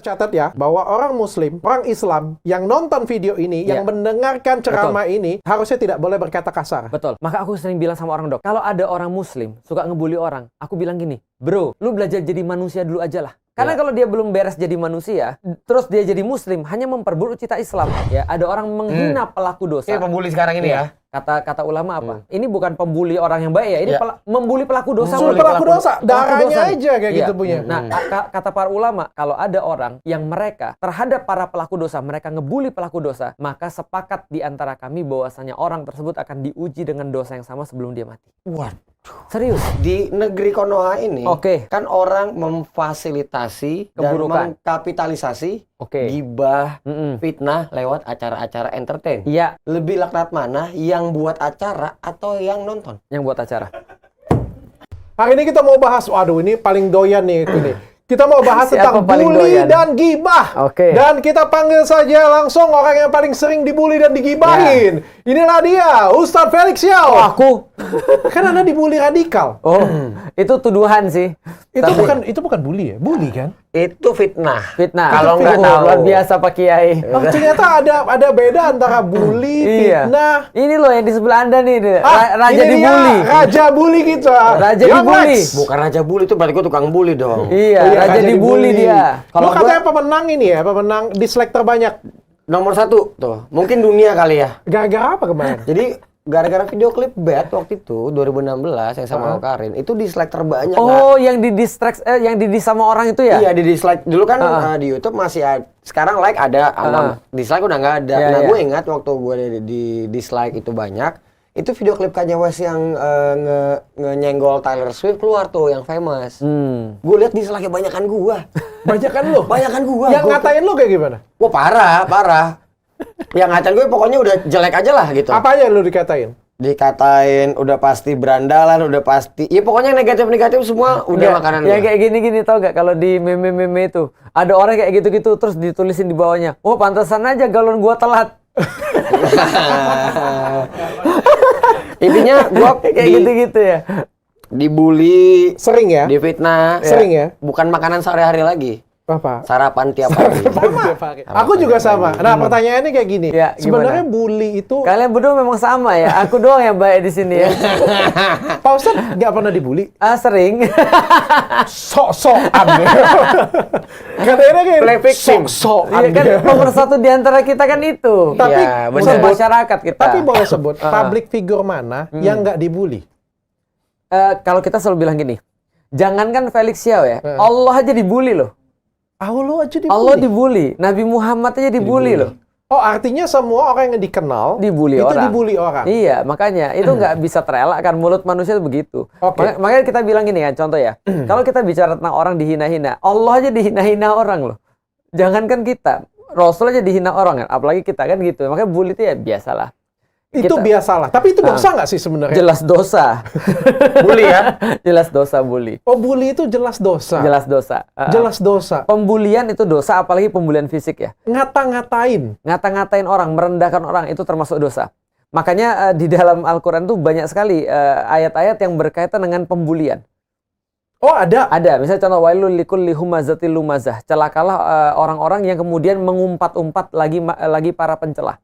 catat ya, bahwa orang Muslim, orang Islam yang nonton video ini, yang mendengarkan ceramah ini, harusnya tidak boleh berkata kasar. Betul. Maka aku sering bilang sama orang, Dok, kalau ada orang Muslim suka ngebully orang, aku bilang gini, bro, lu belajar jadi manusia dulu aja lah. Karena kalau dia belum beres jadi manusia, terus dia jadi Muslim, hanya memperburuk cita Islam. Ya, ada orang menghina pelaku dosa. Kayak pembuli sekarang ini ya. Kata ulama apa? Ini bukan pembuli orang yang baik ya, ini membuli pelaku dosa. Pelaku dosa, darahnya aja kayak gitu punya. Nah, kata para ulama, kalau ada orang yang mereka terhadap para pelaku dosa, mereka ngebully pelaku dosa, maka sepakat di antara kami bahwasanya orang tersebut akan diuji dengan dosa yang sama sebelum dia mati. Waduh. Serius? Di negeri Konoha ini, kan orang memfasilitasi keburukan, dan mengkapitalisasi gibah, fitnah lewat acara-acara entertain. Iya. Lebih laknat mana yang buat acara atau yang nonton? Yang buat acara. Hari ini kita mau bahas, waduh ini paling doyan nih ini. Kita mau bahas tentang bully dan gibah. Dan kita panggil saja langsung orang yang paling sering dibully dan digibahin. Inilah dia, Ustadz Felix Xiao. Oh, aku. Kan Anda dibully radikal. Oh, itu tuduhan sih. Itu bukan bully ya? Bully kan? Itu fitnah. Kalau nggak tahu, luar biasa Pak Kiai. Oh, ternyata ada beda antara bully, fitnah. Ini loh yang di sebelah Anda nih, raja dibully. Raja bully kita. Raja dibully. Bukan raja bully, itu berarti gue tukang bully dong. Iya, raja dibully dia. Kalau katanya pemenang ini ya, pemenang dislike terbanyak. Nomor 1 tuh, mungkin dunia kali ya. Gara-gara apa kemarin? Jadi gara-gara video klip Bad waktu itu 2016 yang sama Karin itu dislike terbanyak. Oh, yang yang di sama orang itu ya? Iya, di dislike dulu kan di YouTube masih ada. Sekarang like ada, dislike udah nggak ada. Nah, gue ingat waktu gue di dislike itu banyak. Itu video klip Kanye West yang nyenggol Taylor Swift keluar tuh yang famous. Gue lihat dislike-nya banyakan gua. Banyakan lo? Banyakan gua. Yang ngatain lo kayak gimana? Wah, parah. Yang ngatain gue pokoknya udah jelek aja lah gitu. Apa aja lo dikatain? Dikatain udah pasti berandalan, udah pasti. Ya pokoknya negatif-negatif semua udah makanan gua. Yang kayak gini-gini tau gak kalau di meme-meme itu ada orang kayak gitu-gitu terus ditulisin di bawahnya, "Oh, pantesan aja galon gua telat." Intinya gua kayak gitu-gitu ya. Dibully, sering ya? Difitnah, sering ya? Bukan makanan sehari-hari lagi. Apa? Sarapan tiap hari. Aku juga sama. Nah, pertanyaannya kayak gini. Ya, sebenarnya bully itu kalian berdua memang sama ya. Aku doang yang baik di sini ya. Pak Ustadz nggak pernah dibully? Sering. Sok-sokan. Kadang-kadang kayak sok-sokan. Iya kan nomor 1 di antara kita kan itu. Tapi masyarakat kita. Tapi boleh sebut public figure mana yang nggak dibully? Kalau kita selalu bilang gini, jangankan Felix Xiao ya, Allah aja dibully loh. Allah dibully. Nabi Muhammad aja dibully loh. Oh, artinya semua orang yang dikenal dibully orang. Iya, makanya itu nggak bisa terelakkan, mulut manusia itu begitu. Makanya kita bilang gini kan, contoh ya. Kalau kita bicara tentang orang dihina-hina, Allah aja dihina-hina orang loh. Jangankan kita, Rasul aja dihina orang kan, apalagi kita kan gitu. Makanya bully itu ya biasalah. Itu biasalah. Tapi itu dosa nggak sih sebenarnya? Jelas dosa. Bully ya? Jelas dosa bully. Oh, bully itu jelas dosa. Jelas dosa. Jelas dosa. Pembulian itu dosa, apalagi pembulian fisik ya. Ngata-ngatain orang, merendahkan orang itu termasuk dosa. Makanya di dalam Al-Qur'an tuh banyak sekali ayat-ayat yang berkaitan dengan pembulian. Oh, ada. Ada. Misalnya contoh wailul likulli humazatil lumazah. Celakalah orang-orang yang kemudian mengumpat-umpat lagi para pencelah.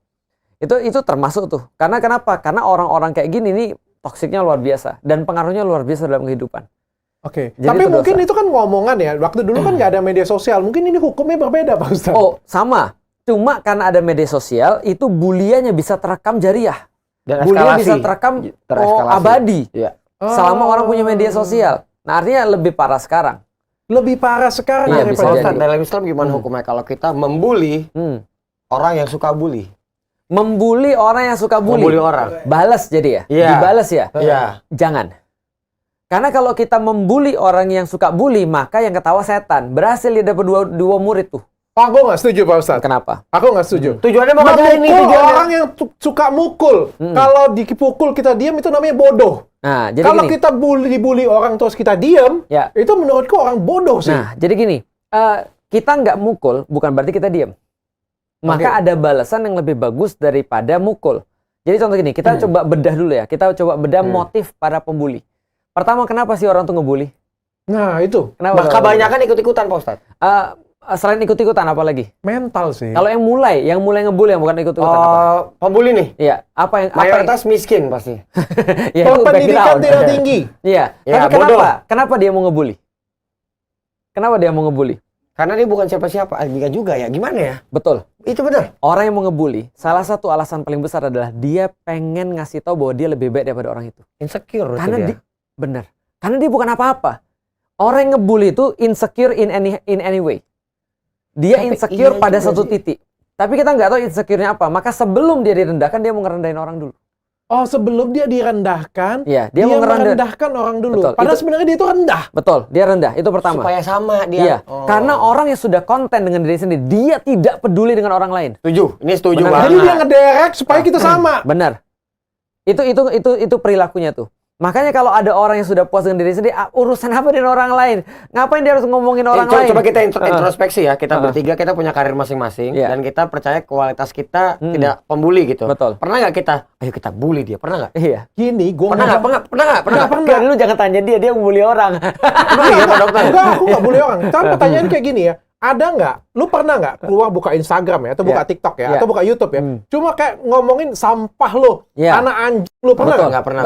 Itu termasuk tuh. Karena kenapa? Karena orang-orang kayak gini nih toksiknya luar biasa dan pengaruhnya luar biasa dalam kehidupan. Tapi mungkin itu kan ngomongan ya. Waktu dulu kan nggak ada media sosial. Mungkin ini hukumnya berbeda, Pak Ustadz. Oh, sama. Cuma karena ada media sosial, itu buliannya bisa terekam jariah. Dan bulian bisa terekam abadi. Selama orang punya media sosial. Nah, artinya lebih parah sekarang. Lebih parah sekarang ya, daripada dalam Islam gimana hukumnya kalau kita membuli orang yang suka bully? Membuli orang yang suka bully. Membuli orang. Balas jadi ya? Dibalas ya? Iya. Jangan. Karena kalau kita membuli orang yang suka bully, maka yang ketawa setan. Berhasil dia dapat dua murid tuh. Aku nggak setuju, Pak Ustadz. Kenapa? Aku nggak setuju. Tujuannya mau ngajarin nih. Orang yang suka mukul. Kalau dipukul kita diam itu namanya bodoh. Nah, jadi kalau kita dibully orang terus kita diam, itu menurutku orang bodoh sih. Nah, jadi gini. Kita nggak mukul, bukan berarti kita diam. Maka ada balasan yang lebih bagus daripada mukul. Jadi contoh gini, kita coba bedah dulu ya. Kita coba bedah motif para pembuli. Pertama, kenapa sih orang tuh ngebully? Nah, itu. Kebanyakan ikut-ikutan, Pak Ustadz. Selain ikut-ikutan apa lagi? Mental sih. Kalau yang mulai ngebully yang bukan ikut-ikutan apa? Pembuli nih. Iya, apa yang mayoritas miskin pasti. Ya, itu pendidikan background. tidak tinggi. Iya. Ya, Tapi bodoh. kenapa dia mau ngebully? Kenapa dia mau ngebully? Karena dia bukan siapa-siapa. Enggak juga ya. Gimana ya? Betul. Itu benar. Orang yang mau ngebully, salah satu alasan paling besar adalah dia pengen ngasih tahu bahwa dia lebih baik daripada orang itu. Insecure Karena itu dia. benar. Karena dia bukan apa-apa. Orang yang ngebully itu insecure in any way. Dia Tapi insecure iya pada juga satu sih. titik. Tapi kita nggak tahu insecure-nya apa. Maka sebelum dia direndahkan, dia mau ngerendahin orang dulu. Oh, sebelum dia direndahkan, Iya, dia mau merendahkan orang dulu. Betul. Padahal Itu- sebenarnya dia itu rendah. Betul, dia rendah. Itu pertama. Supaya sama dia. Iya, karena orang yang sudah konten dengan diri sendiri, dia tidak peduli dengan orang lain. Setuju. Ini setuju Benar. banget. Jadi dia ngederek supaya kita sama. Benar. Itu perilakunya tuh. Makanya kalau ada orang yang sudah puas dengan diri sendiri, urusan apa dengan orang lain? Ngapain dia harus ngomongin orang lain? Coba kita introspeksi ya. Kita bertiga kita punya karir masing-masing Iya. dan kita percaya kualitas kita tidak pembuli gitu. Betul. Pernah nggak kita? Ayo kita bully dia. Pernah nggak? Iya. Gini, gue Pernah nggak? Pernah nggak? Enggak, lu jangan tanya dia membuli orang. Emang iya Pak Dokter? Enggak, aku nggak boleh orang. Tapi pertanyaan kayak gini ya. Ada nggak? Lu pernah nggak keluar buka Instagram ya, atau buka Iya. TikTok ya, Iya. atau buka YouTube ya? Cuma kayak ngomongin sampah lo, Iya. anak anjing lo, pernah Betul. nggak? Nggak pernah.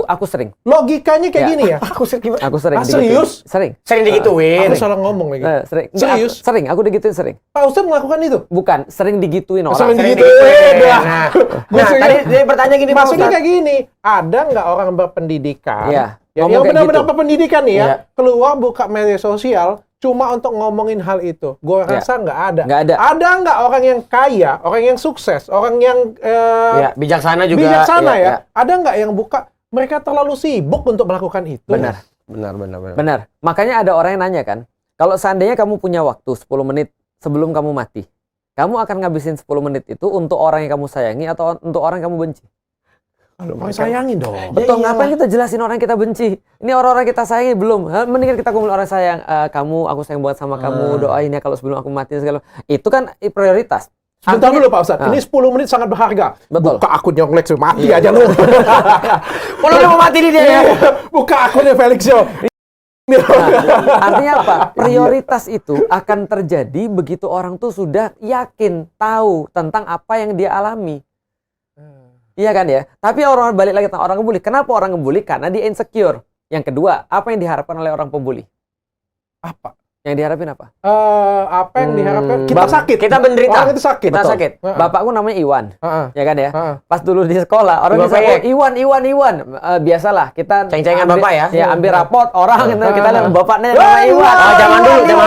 Aku sering. Logikanya kayak Iya. gini ya. Aku sering gimana? Aku sering. Ah, digituin. serius? Sering. Sering digituin. Aku salah ngomong lagi. Sering. Nggak, Serius? Sering. Aku digituin sering. Pak Ustadz melakukan itu? Bukan, sering digituin orang. Sering Sering digituin. digituin. Dah. Nah, Maksudnya- tadi dia bertanya gini Pak Maksudnya Ustadz. kayak gini, ada nggak orang berpendidikan, Iya, ya, ngomong yang kayak benar-benar gitu. berpendidikan nih ya, Iya. keluar buka media sosial cuma untuk ngomongin hal itu? Gue Iya. rasa nggak ada. Nggak ada. Ada nggak orang yang kaya, orang yang sukses, orang yang Ya, bijaksana juga. bijaksana Iya, ya? iya. Ada nggak yang buka? Mereka terlalu sibuk untuk melakukan itu. Benar. Benar. Benar. Makanya ada orang yang nanya kan, kalau seandainya kamu punya waktu 10 menit sebelum kamu mati, kamu akan ngabisin 10 menit itu untuk orang yang kamu sayangi atau untuk orang yang kamu benci? Aduh, sayangin dong. Betul, iyalah. ngapain kita jelasin orang yang kita benci? Ini orang-orang kita sayangi belum. Mendingan kita kumpul orang sayang. Kamu, aku sayang banget sama kamu. Doain ya kalau sebelum aku mati segala. Itu kan prioritas. Sebentar Artinya- dulu Pak Ustadz, ini 10 menit sangat berharga. Betul. Buka akunnya Felix, mati aja lu. Kalau udah mau mati nih dia ya. Buka akunnya Felix yo. Artinya apa? Prioritas itu akan terjadi begitu orang tuh sudah yakin, tahu tentang apa yang dia alami. Iya kan ya? Tapi orang balik lagi tentang orang ngebully. Kenapa orang ngebully? Karena dia insecure. Yang kedua, apa yang diharapkan oleh orang pembuli? Apa? Yang diharapin apa? Apa yang diharapkan? Kita sakit. Kita menderita. Orang itu sakit. Kita Betul. sakit. Bapakku namanya Iwan. Heeh. Ya kan ya? Heeh. Pas dulu di sekolah orang Iwan bisa Peyek. Iwan. Biasalah kita Ceng-cengan ambil- bapak ya? Ya, ambil rapot orang itu kita lihat bapaknya Wah, nama Iwan. Iwan. Zaman dulu, Iwan,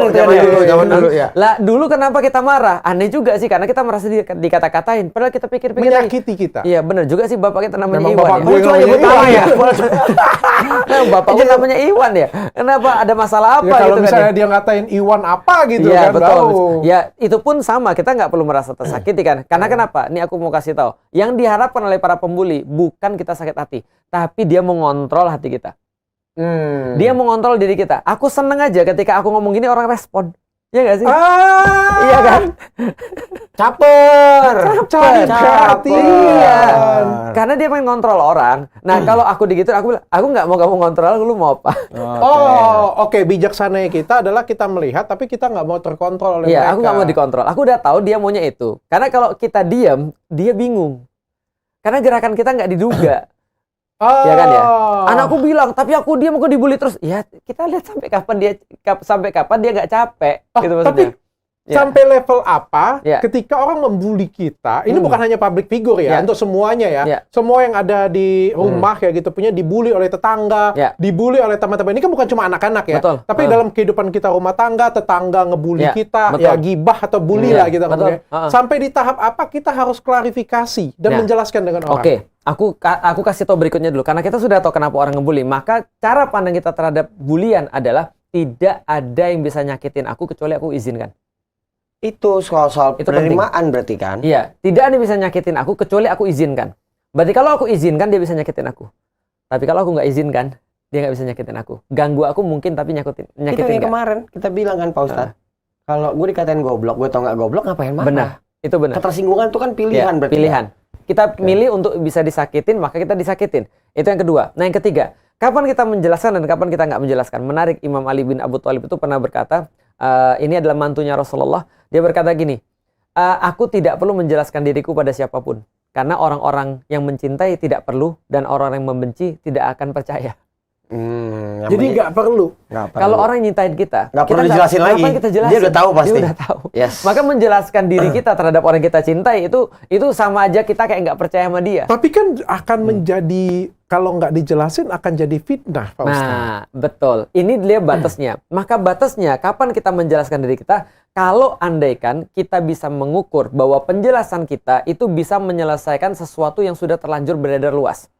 zaman dulu gitu ya. Lah dulu kenapa kita marah? Aneh juga sih karena kita merasa dikata-katain. Padahal kita pikir-pikir lagi. Menyakiti kita. Iya benar juga sih bapak kita namanya Memang Iwan. bapak ya. gue Cuma namanya nyebut nama Iwan. ya. Nah, bapakku namanya Iwan ya. Kenapa ada masalah apa Ya, kalau gitu misalnya kan? dia ngatain Iwan apa gitu Iya kan. betul. Tahu. Ya itu pun sama, kita nggak perlu merasa tersakiti kan. Karena kenapa? Ini aku mau kasih tahu. Yang diharapkan oleh para pembuli bukan kita sakit hati, tapi dia mengontrol hati kita. Dia mengontrol diri kita. Aku seneng aja ketika aku ngomong gini orang respon. Iya nggak sih? Iya kan? Caper. Cari Iya. perhatian. Karena dia pengen ngontrol orang. Nah kalau aku digituin, aku bilang, aku nggak mau kamu ngontrol, lu mau apa? Oh, oke. Bijaksana kita adalah kita melihat, tapi kita nggak mau terkontrol oleh Iya, mereka. aku nggak mau dikontrol. Aku udah tahu dia maunya itu. Karena kalau kita diam, dia bingung. Karena gerakan kita nggak diduga. Oh. Ya kan ya? Anakku bilang, tapi aku diam, aku dibully terus. Ya, kita lihat sampai kapan dia nggak capek. Gitu maksudnya. Tapi Ya. sampai level apa Ya. ketika orang membuli kita, ini bukan hanya public figure ya, Ya. untuk semuanya ya. Ya. Semua yang ada di rumah kayak gitu punya dibully oleh tetangga, Ya. dibully oleh teman-teman. Ini kan bukan cuma anak-anak ya. Betul. Tapi dalam kehidupan kita rumah tangga, tetangga ngebully Ya. kita, Betul. ya gibah atau bully Ya. lah kita Betul. ngomongnya. Sampai di tahap apa kita harus klarifikasi dan Ya. menjelaskan dengan orang. Oke, aku kasih tau berikutnya dulu. Karena kita sudah tahu kenapa orang ngebully. Maka cara pandang kita terhadap bulian adalah tidak ada yang bisa nyakitin aku kecuali aku izinkan. Itu soal Itu penerimaan berarti kan? Iya, tidak ada yang bisa nyakitin aku kecuali aku izinkan. Berarti kalau aku izinkan dia bisa nyakitin aku. Tapi kalau aku nggak izinkan, dia nggak bisa nyakitin aku. Ganggu aku mungkin tapi Itu nyakitin yang nggak. kemarin kita bilang kan Pak Ustadz. Kalau gue dikatain goblok, gue tau nggak goblok ngapain marah? Benar, itu benar. Ketersinggungan itu kan pilihan Ya, berarti. pilihan. Kita milih untuk bisa disakitin, maka kita disakitin. Itu yang kedua. Nah yang ketiga, kapan kita menjelaskan dan kapan kita nggak menjelaskan. Menarik, Imam Ali bin Abu Thalib itu pernah berkata, ini adalah mantunya Rasulullah. Dia berkata gini, aku tidak perlu menjelaskan diriku pada siapapun. Karena orang-orang yang mencintai tidak perlu, dan orang-orang yang membenci tidak akan percaya. Jadi nggak perlu. Kalau orang yang nyintain kita, nggak perlu dijelasin lagi. Kita jelasin? Dia udah tahu pasti. Dia udah tahu. Yes. Maka menjelaskan diri kita terhadap orang yang kita cintai itu sama aja kita kayak nggak percaya sama dia. Tapi kan akan menjadi, kalau nggak dijelasin akan jadi fitnah, Pak Ustaz. Nah, betul. Ini dia batasnya. Maka batasnya kapan kita menjelaskan diri kita? Kalau andaikan kita bisa mengukur bahwa penjelasan kita itu bisa menyelesaikan sesuatu yang sudah terlanjur beredar luas.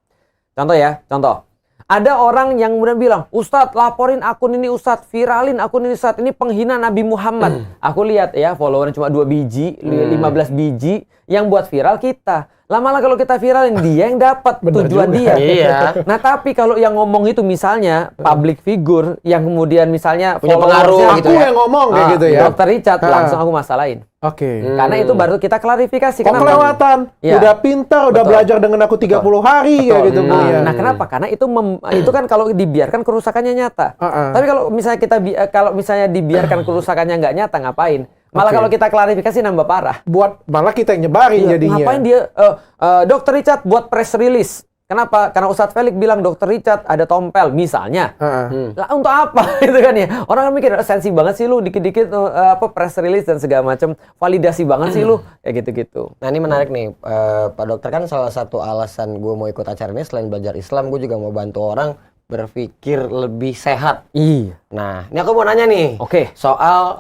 Contoh. Ada orang yang kemudian bilang, Ustadz laporin akun ini Ustadz, viralin akun ini Ustadz, ini penghina Nabi Muhammad. Aku lihat ya, followernya cuma 2 biji, 15 biji, yang buat viral kita. Lama-lama kalau kita viralin, dia yang dapat tujuan dia. Iya. Nah tapi kalau yang ngomong itu misalnya public figure, yang kemudian misalnya punya pengaruh gitu ya. Yang ngomong kayak gitu ya. Dr. Richard, langsung aku masalahin. Oke. Karena itu baru kita klarifikasi. Kok kelewatan? Ya. Udah pintar, udah belajar dengan aku 30 hari kayak gitu. Nah, kenapa? Karena itu kan kalau dibiarkan kerusakannya nyata. Tapi kalau misalnya dibiarkan kerusakannya nggak nyata, ngapain? Malah kalau kita klarifikasi nambah parah. Malah kita yang nyebarin jadinya. Ngapain dia Dr. Richard buat press release? Kenapa? Karena Ustadz Felix bilang Dr. Richard ada tompel misalnya. Lah untuk apa gitu kan ya? Orang kan mikir sensi banget sih lu, dikit-dikit press release dan segala macam, validasi banget sih lu, kayak gitu-gitu. Nah ini menarik nih, Pak Dokter, kan salah satu alasan gue mau ikut acara ini selain belajar Islam, gue juga mau bantu orang berpikir lebih sehat. Iya. Nah, ini aku mau nanya nih. Oke. Soal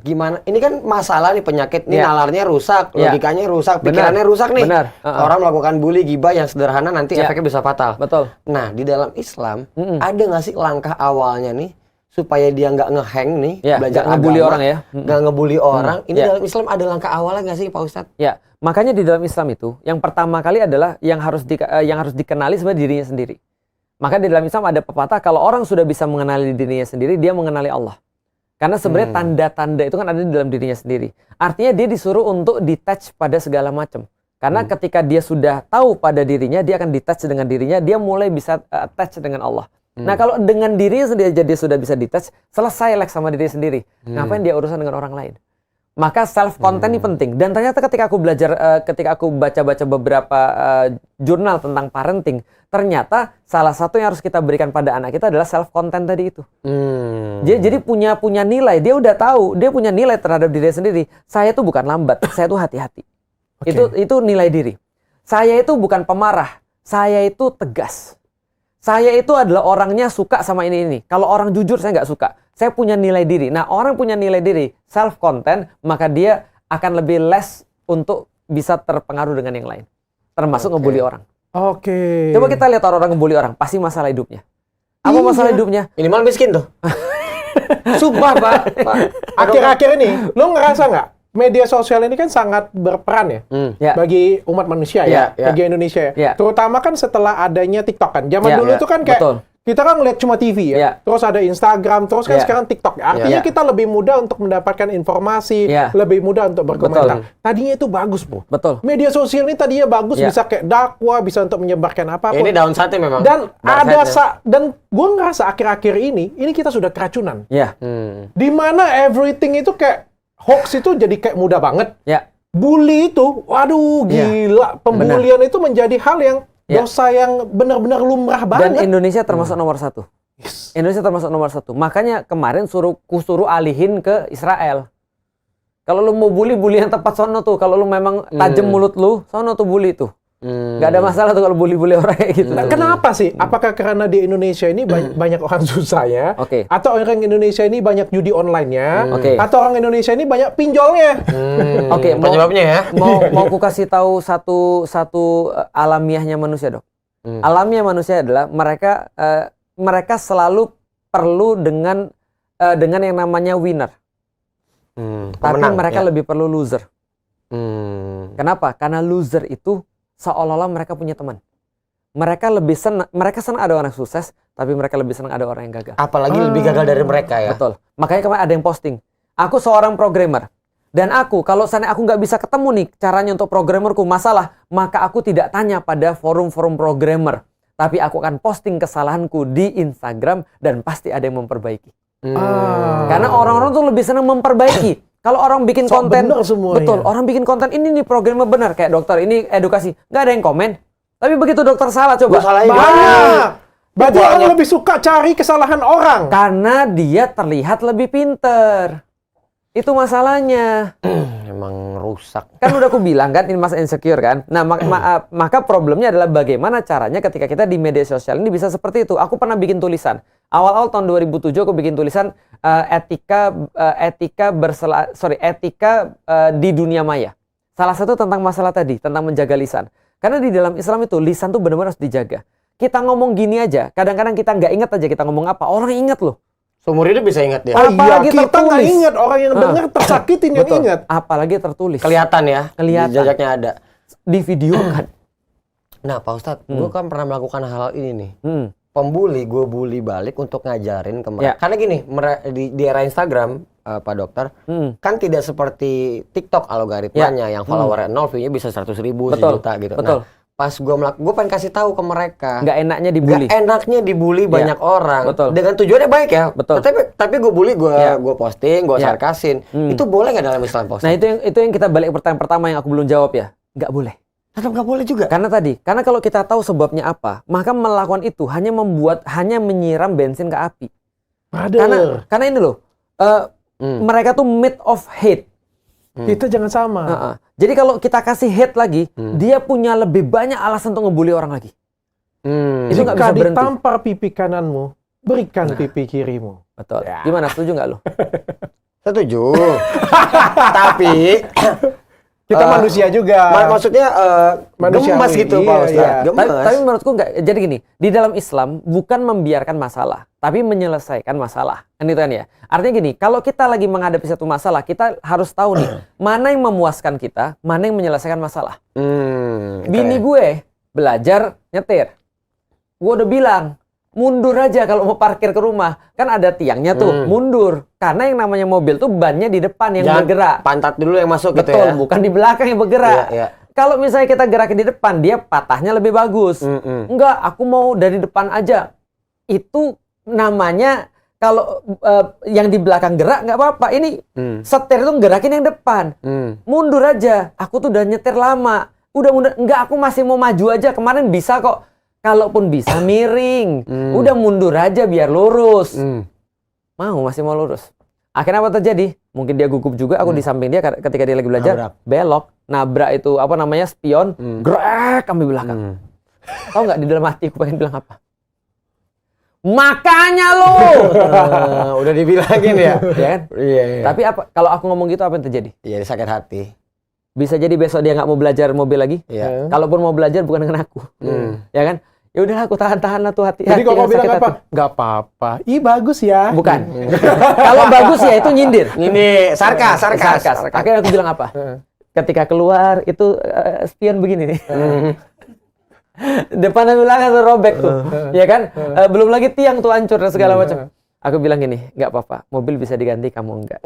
gimana? Ini kan masalah nih, penyakit nih, nalarnya rusak, logikanya rusak, pikirannya rusak nih. Benar. Orang melakukan bully, gibah yang sederhana nanti efeknya bisa fatal. Betul. Nah, di dalam Islam ada nggak sih langkah awalnya nih supaya dia nggak ngehang nih, belajar agama, ngebully orang ya? Nggak ngebully orang. Ini dalam Islam ada langkah awalnya nggak sih, Pak Ustadz? Ya, makanya di dalam Islam itu yang pertama kali adalah yang harus dikenali sebenarnya dirinya sendiri. Maka di dalam Islam ada pepatah, kalau orang sudah bisa mengenali dirinya sendiri, dia mengenali Allah. Karena sebenarnya tanda-tanda itu kan ada di dalam dirinya sendiri. Artinya dia disuruh untuk detach pada segala macam. Karena ketika dia sudah tahu pada dirinya, dia akan detach dengan dirinya, dia mulai bisa attach dengan Allah. Nah kalau dengan dirinya sendiri dia sudah bisa detach, selesai sama diri sendiri. Ngapain dia urusan dengan orang lain? Maka self content ini penting. Dan ternyata ketika aku belajar, ketika aku baca-baca beberapa jurnal tentang parenting, ternyata salah satu yang harus kita berikan pada anak kita adalah self content tadi itu. Jadi punya nilai. Dia udah tahu, dia punya nilai terhadap diri sendiri. Saya itu bukan lambat, saya itu hati-hati. Itu nilai diri. Saya itu bukan pemarah, saya itu tegas. Saya itu adalah orangnya suka sama ini. Kalau orang jujur saya nggak suka. Saya punya nilai diri. Nah, orang punya nilai diri, self content, maka dia akan lebih less untuk bisa terpengaruh dengan yang lain. Termasuk ngebully orang. Coba kita lihat orang ngebully orang, pasti masalah hidupnya. Apa masalah hidupnya? Minimal miskin tuh. Sumpah, Pak. Akhir-akhir ini, lo ngerasa nggak? Media sosial ini kan sangat berperan ya bagi umat manusia bagi Indonesia ya. Terutama kan setelah adanya TikTok kan. Zaman dulu itu kan kayak kita kan ngeliat cuma TV ya. Terus ada Instagram, terus kan sekarang TikTok. Artinya kita lebih mudah untuk mendapatkan informasi, lebih mudah untuk berkomentar. Tadinya itu bagus, Bu. Betul. Media sosial ini tadinya bagus, bisa kayak dakwah, bisa untuk menyebarkan apapun. Ini downside-nya memang. Dan dan gue ngerasa akhir-akhir ini kita sudah keracunan. Di mana everything itu kayak hoax itu jadi kayak mudah banget. Bully itu, waduh gila. Pembulian itu menjadi hal yang dosa yang benar-benar lumrah banget. Dan Indonesia termasuk nomor 1. Indonesia termasuk nomor 1. Makanya kemarin suruh alihin ke Israel. Kalau lu mau bully yang tepat sono tuh. Kalau lu memang tajam mulut lu, sono tuh bully tuh. Gak ada masalah tuh kalau bully orang kayak gitu. Nah, kenapa sih? Apakah karena di Indonesia ini banyak orang susah ya? Atau orang Indonesia ini banyak judi online-nya? Atau orang Indonesia ini banyak pinjolnya? Penyebabnya ya. Mau ku kasih tahu satu alamiahnya manusia, Dok. Alamiah manusia adalah mereka selalu perlu dengan yang namanya winner. Tapi mereka lebih perlu loser. Kenapa? Karena loser itu seolah-olah mereka punya teman. Mereka senang ada orang sukses, tapi mereka lebih senang ada orang yang gagal. Apalagi lebih gagal dari mereka ya. Betul. Makanya kemarin ada yang posting, aku seorang programmer. Dan kalau seandainya aku nggak bisa ketemu nih caranya untuk programmerku masalah, maka aku tidak tanya pada forum-forum programmer. Tapi aku akan posting kesalahanku di Instagram dan pasti ada yang memperbaiki. Karena orang-orang tuh lebih senang memperbaiki. Kalau orang bikin konten, betul, orang bikin konten ini nih programnya benar kayak dokter ini edukasi, nggak ada yang komen. Tapi begitu dokter salah coba, banyak. Berarti orang lebih suka cari kesalahan orang karena dia terlihat lebih pinter. Itu masalahnya. Emang rusak. Kan udah aku bilang kan ini masa insecure kan. Nah maka problemnya adalah bagaimana caranya ketika kita di media sosial ini bisa seperti itu. Aku pernah bikin tulisan. Awal-awal tahun 2007 aku bikin tulisan etika di dunia maya. Salah satu tentang masalah tadi, tentang menjaga lisan. Karena di dalam Islam itu lisan tuh benar-benar harus dijaga. Kita ngomong gini aja, kadang-kadang kita nggak ingat aja kita ngomong apa. Orang ingat loh. Seumur hidup bisa ingat dia. Apalagi kita nggak ingat, orang yang dengar tersakitin yang ingat. Apalagi tertulis. Kelihatan ya. Kelihatan. Jejaknya ada. Di video kan. Nah Pak Ustadz, gue kan pernah melakukan hal ini nih. Pembuli, gue bully balik untuk ngajarin ke mereka. Karena gini, di era Instagram, Pak Dokter, kan tidak seperti TikTok algoritmanya yang followernya 0, view-nya bisa 100.000, 1 juta gitu. Betul. Nah, pas gue pengen kasih tahu ke mereka. Nggak enaknya dibully. Nggak enaknya dibully banyak orang. Betul. Dengan tujuannya baik ya. Betul. Tapi gue bully, gue posting, gue sarkasin. Itu boleh nggak dalam Islam, Pak Ustadz? Nah itu yang kita balik pertanyaan pertama yang aku belum jawab ya. Nggak boleh. Tetap nggak boleh juga. Karena kalau kita tahu sebabnya apa, maka melakukan itu hanya menyiram bensin ke api. Karena ini loh, mereka tuh made of hate. Kita jangan sama. Jadi kalau kita kasih hate lagi, dia punya lebih banyak alasan untuk ngebully orang lagi. Itu nggak bisa berhenti. Ditampar pipi kananmu, berikan pipi kirimu. Betul. Gimana? Setuju nggak lo? Setuju. Tapi kita manusia juga. Maksudnya gemas gitu Pak Ustadz. Tapi menurutku nggak. Jadi gini, di dalam Islam bukan membiarkan masalah, tapi menyelesaikan masalah. Kan itu kan ya. Artinya gini, kalau kita lagi menghadapi satu masalah, kita harus tahu nih mana yang memuaskan kita, mana yang menyelesaikan masalah. Bini gue belajar nyetir. Gue udah bilang, mundur aja kalau mau parkir ke rumah. Kan ada tiangnya tuh, mundur. Karena yang namanya mobil tuh bannya di depan yang bergerak. Pantat dulu yang masuk gitu ya. Betul, bukan di belakang yang bergerak. Kalau misalnya kita gerakin di depan, dia patahnya lebih bagus. Enggak, aku mau dari depan aja. Itu namanya kalau yang di belakang gerak nggak apa-apa. Ini setir itu gerakin yang depan. Mundur aja. Aku tuh udah nyetir lama. Udah mundur. Enggak, aku masih mau maju aja. Kemarin bisa kok. Kalaupun bisa miring, udah mundur aja biar lurus. Masih mau lurus. Akhirnya apa terjadi? Mungkin dia gugup juga, aku di samping dia ketika dia lagi belajar, belok, nabrak itu apa namanya spion, grek ambil belakang. Tahu nggak di dalam hati aku pengen bilang apa? Makanya lo, udah dibilangin ya, ya kan? Iya. Tapi apa? Kalau aku ngomong gitu apa yang terjadi? Iya, sakit hati. Bisa jadi besok dia nggak mau belajar mobil lagi. Iya. Kalaupun mau belajar bukan dengan aku, ya kan? Ya udahlah, aku tahan lah tuh hati. Jadi kalau mau bilang apa? Nggak apa-apa. Ih bagus ya. Bukan. Kalau bagus ya itu nyindir. Ini sarkas. Akhirnya aku bilang apa? Ketika keluar itu spion begini nih. Depan dan belakang tuh robek tuh. Ya kan? Belum lagi tiang tuh hancur dan segala macam. Aku bilang gini, nggak apa-apa. Mobil bisa diganti, kamu enggak.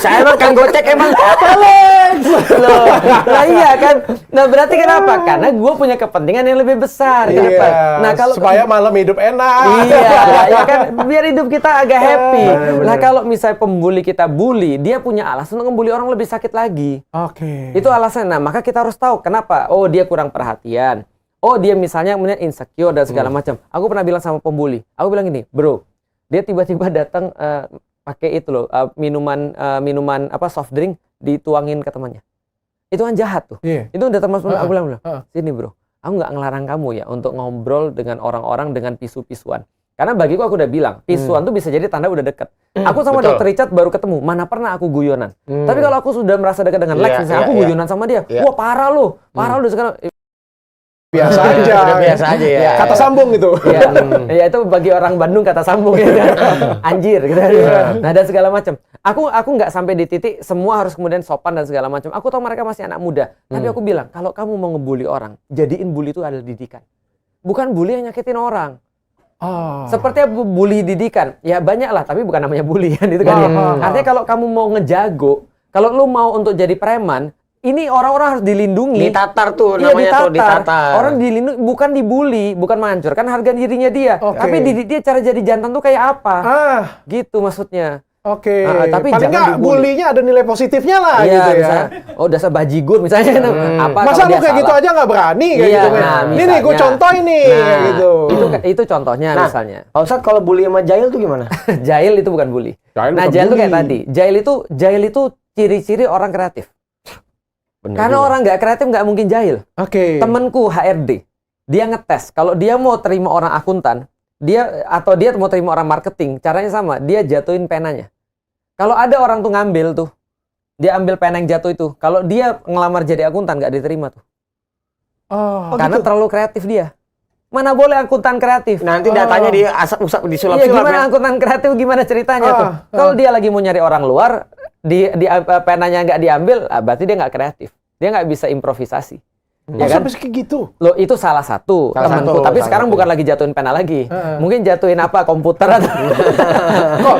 Saya makan gocek emang loh. Nah iya kan. Nah berarti kenapa? Karena gue punya kepentingan yang lebih besar. Kenapa? Nah kalau supaya malam hidup enak. Iya, ya kan. Biar hidup kita agak happy. Nah kalau misalnya pembuli kita bully, dia punya alasan untuk membuli orang lebih sakit lagi. Oke. Itu alasan. Nah maka kita harus tahu kenapa. Oh dia kurang perhatian. Oh dia misalnya kemudian insecure dan segala macam. Aku pernah bilang sama pembuli. Aku bilang gini, bro. Dia tiba-tiba datang pakai itu loh, minuman apa soft drink dituangin ke temannya. Itu kan jahat tuh. Itu udah termasuk aku bilang, sini bro, aku nggak ngelarang kamu ya untuk ngobrol dengan orang-orang dengan pisu-pisuan. Karena bagiku aku udah bilang, pisuan tuh bisa jadi tanda udah deket. Aku sama Dr. Richard baru ketemu, mana pernah aku guyonan. Tapi kalau aku sudah merasa dekat dengan Lex, misalnya aku guyonan sama dia, wah parah lu sekarang. Biasa aja. Biasa aja ya. Kata sambung gitu. Ya itu bagi orang Bandung kata sambung ya. Anjir gitu. Nah dan segala macam. Aku nggak sampai di titik semua harus kemudian sopan dan segala macam. Aku tahu mereka masih anak muda. Tapi aku bilang kalau kamu mau ngebully orang, jadiin bully itu adalah didikan. Bukan bully yang nyakitin orang. Seperti bully didikan. Ya banyak lah, tapi bukan namanya bully kan itu kan. Artinya kalau kamu mau ngejago, kalau lu mau untuk jadi preman, ini orang-orang harus dilindungi. Ditatar tuh Iya, namanya tuh, ditatar. Orang dilindungi, bukan dibully, bukan menghancurkan harga dirinya dia. Tapi didik dia cara jadi jantan tuh kayak apa? Gitu maksudnya. Tapi paling nggak bulinya ada nilai positifnya lah iya, gitu ya. Misalnya, dasar bajigur misalnya. Masa lu kayak gitu aja nggak berani kayak gitu kan? Ini nih gue contohin nih gitu. Itu contohnya misalnya. Pak Ustadz kalau bully sama jahil tuh gimana? Jahil itu bukan bully. Jahil itu kayak tadi. Jahil itu ciri-ciri orang kreatif. Karena orang nggak kreatif nggak mungkin jahil. Temenku HRD, dia ngetes kalau dia mau terima orang akuntan, dia mau terima orang marketing, caranya sama, dia jatuhin penanya. Kalau ada orang tuh ngambil tuh, dia ambil pena yang jatuh itu, kalau dia ngelamar jadi akuntan nggak diterima tuh. Karena terlalu kreatif dia. Mana boleh akuntan kreatif? Nanti datanya dia usap disulap-sulap. Iya, gimana akuntan kreatif, gimana ceritanya tuh? Kalau dia lagi mau nyari orang luar, penanya nggak diambil, berarti dia nggak kreatif. Dia nggak bisa improvisasi. Ya kan? Sampai kayak gitu. Loh, itu salah satu temanku. Tapi sekarang bukan lagi jatuhin pena lagi. Mungkin jatuhin apa? Komputer atau...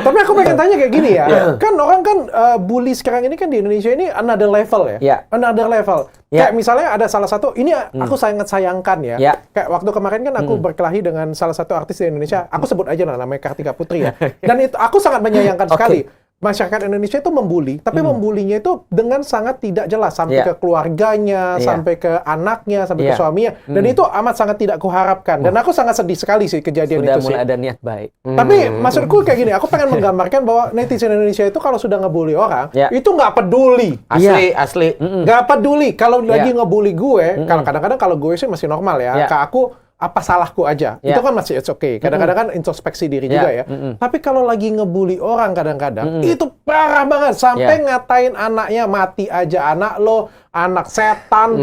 Tapi aku pengen tanya kayak gini ya. Kan orang kan bully sekarang ini kan di Indonesia ini another level ya. Another level. Kayak misalnya ada salah satu, ini aku sangat sayangkan ya. Kayak waktu kemarin kan aku berkelahi dengan salah satu artis di Indonesia. Aku sebut aja namanya Kartika Putri ya. Dan itu aku sangat menyayangkan sekali. Masyarakat Indonesia itu membuli, tapi membulinya itu dengan sangat tidak jelas sampai ke keluarganya, sampai ke anaknya, sampai ke suaminya, dan itu amat sangat tidak kuharapkan. Dan aku sangat sedih sekali sih kejadian itu sih. Sudah mulai ada niat baik. Tapi maksudku kayak gini, aku pengen menggambarkan bahwa netizen Indonesia itu kalau sudah ngebully orang, itu nggak peduli. Asli. Nggak peduli. Kalau lagi ngebully gue, kalau kadang-kadang kalau gue sih masih normal ya. Ke aku apa salahku aja, itu kan masih it's okay. Kadang-kadang kan introspeksi diri juga ya. Tapi kalau lagi ngebully orang kadang-kadang, itu parah banget. Sampai ngatain anaknya, mati aja anak lo, anak setan,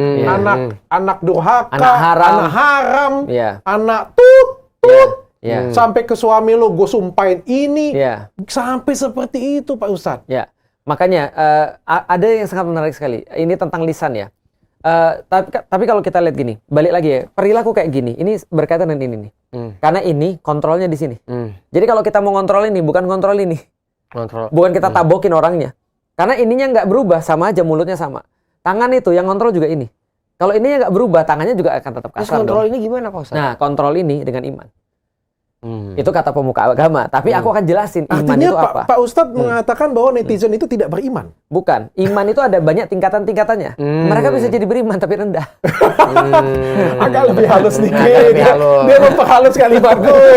anak durhaka, anak haram, anak tut. Sampai ke suami lo, gue sumpahin ini. Sampai seperti itu Pak Ustadz. Makanya ada yang sangat menarik sekali. Ini tentang lisan ya. Tapi kalau kita lihat gini, balik lagi ya, perilaku kayak gini, ini berkaitan dengan ini nih. Karena ini kontrolnya di sini. Jadi kalau kita mau kontrol ini, bukan kontrol ini. Bukan kita tabokin orangnya. Karena ininya nggak berubah, sama aja mulutnya sama. Tangan itu yang kontrol juga ini. Kalau ininya nggak berubah, tangannya juga akan tetap kasar. Terus kontrol ini gimana Pak Ustadz? Nah, kontrol ini dengan iman. Itu kata pemuka agama, tapi aku akan jelasin iman artinya itu apa. Pak Ustadz mengatakan bahwa netizen itu tidak beriman. Bukan, iman itu ada banyak tingkatan-tingkatannya. Mereka bisa jadi beriman tapi rendah. Agak lebih halus nih. Dia memperhalus kalimat gue.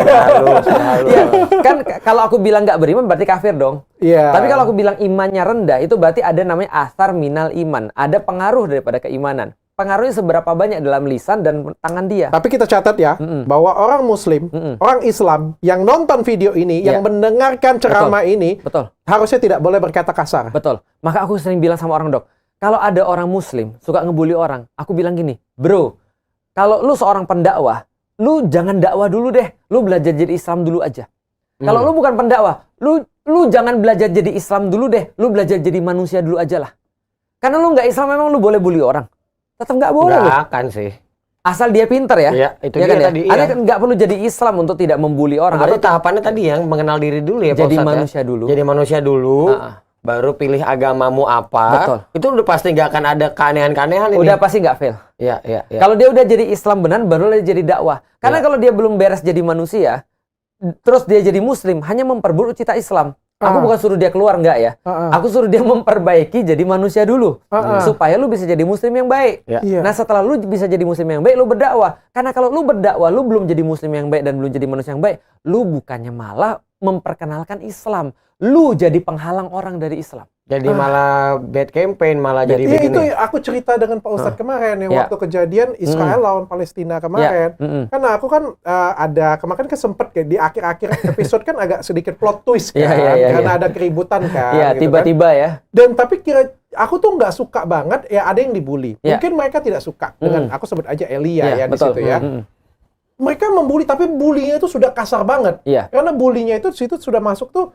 Ya, kan kalau aku bilang nggak beriman berarti kafir dong. Tapi kalau aku bilang imannya rendah itu berarti ada namanya asar minal iman, ada pengaruh daripada keimanan. Pengaruhnya seberapa banyak dalam lisan dan tangan dia. Tapi kita catat ya, bahwa orang Muslim, orang Islam yang nonton video ini, yang mendengarkan ceramah ini, harusnya tidak boleh berkata kasar. Betul. Maka aku sering bilang sama orang, Dok, kalau ada orang Muslim suka ngebully orang, aku bilang gini, bro, kalau lu seorang pendakwah, lu jangan dakwah dulu deh, lu belajar jadi Islam dulu aja. Kalau lu bukan pendakwah, lu jangan belajar jadi Islam dulu deh, lu belajar jadi manusia dulu aja lah. Karena lu nggak Islam memang lu boleh bully orang. Tetap nggak boleh. Nggak akan sih. Asal dia pinter ya. Iya, itu ya dia kan tadi. Anda nggak perlu jadi Islam untuk tidak membuli orang. Berarti tahapannya tadi yang mengenal diri dulu ya Pak Jadi Ustadz, manusia dulu. Jadi manusia dulu. Baru pilih agamamu apa. Betul. Itu udah pasti nggak akan ada keanehan-keanehan ini. Udah pasti nggak fail. Iya. Kalau dia udah jadi Islam benar, baru dia jadi dakwah. Karena kalau dia belum beres jadi manusia, terus dia jadi Muslim, hanya memperburuk cita Islam. Aku bukan suruh dia keluar, enggak ya. Aku suruh dia memperbaiki jadi manusia dulu. Supaya lu bisa jadi muslim yang baik. Nah setelah lu bisa jadi muslim yang baik, lu berdakwah. Karena kalau lu berdakwah, lu belum jadi muslim yang baik dan belum jadi manusia yang baik, lu bukannya malah memperkenalkan Islam. Lu jadi penghalang orang dari Islam. Jadi malah bad campaign, malah jadi begini. Itu aku cerita dengan Pak Ustadz kemarin yang waktu kejadian Israel lawan Palestina kemarin. Karena aku kan ada kemarin kan sempet kayak di akhir-akhir episode kan agak sedikit plot twist kan, karena ada keributan kan. Iya, tiba-tiba kan. Ya. Dan tapi aku tuh nggak suka banget ya ada yang dibully. Mungkin mereka tidak suka dengan aku sebut aja Elia ya di situ ya. Mereka membuli tapi bulinya itu sudah kasar banget. Karena bulinya itu situ sudah masuk tuh.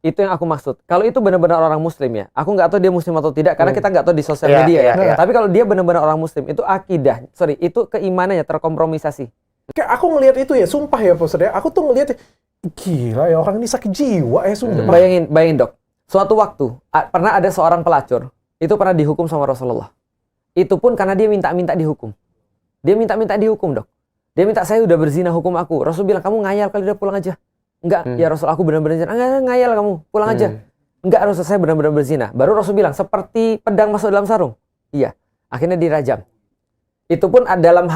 Itu yang aku maksud. Kalau itu benar-benar orang Muslim ya, aku nggak tahu dia Muslim atau tidak, karena kita nggak tahu di sosial media ya. Tapi kalau dia benar-benar orang Muslim, itu akidah, itu keimanannya terkompromisasi. Kayak aku ngelihat itu ya, sumpah ya Pak Ustadz ya, aku tuh ngelihat, gila ya orang ini sakit jiwa ya, sumpah. Bayangin Dok, Suatu waktu pernah ada seorang pelacur itu pernah dihukum sama Rasulullah. Itu pun karena dia minta-minta dihukum. Dia minta-minta dihukum, Dok. Dia minta, saya udah berzina, hukum aku. Rasul bilang, kamu ngayal kali, udah pulang aja. Enggak, ya Rasul, aku benar-benar berzina. Enggak, ngayal kamu, pulang aja. Enggak, Rasul, saya benar-benar berzina. Baru Rasul bilang, seperti pedang masuk dalam sarung. Iya, akhirnya dirajam. Itu pun dalam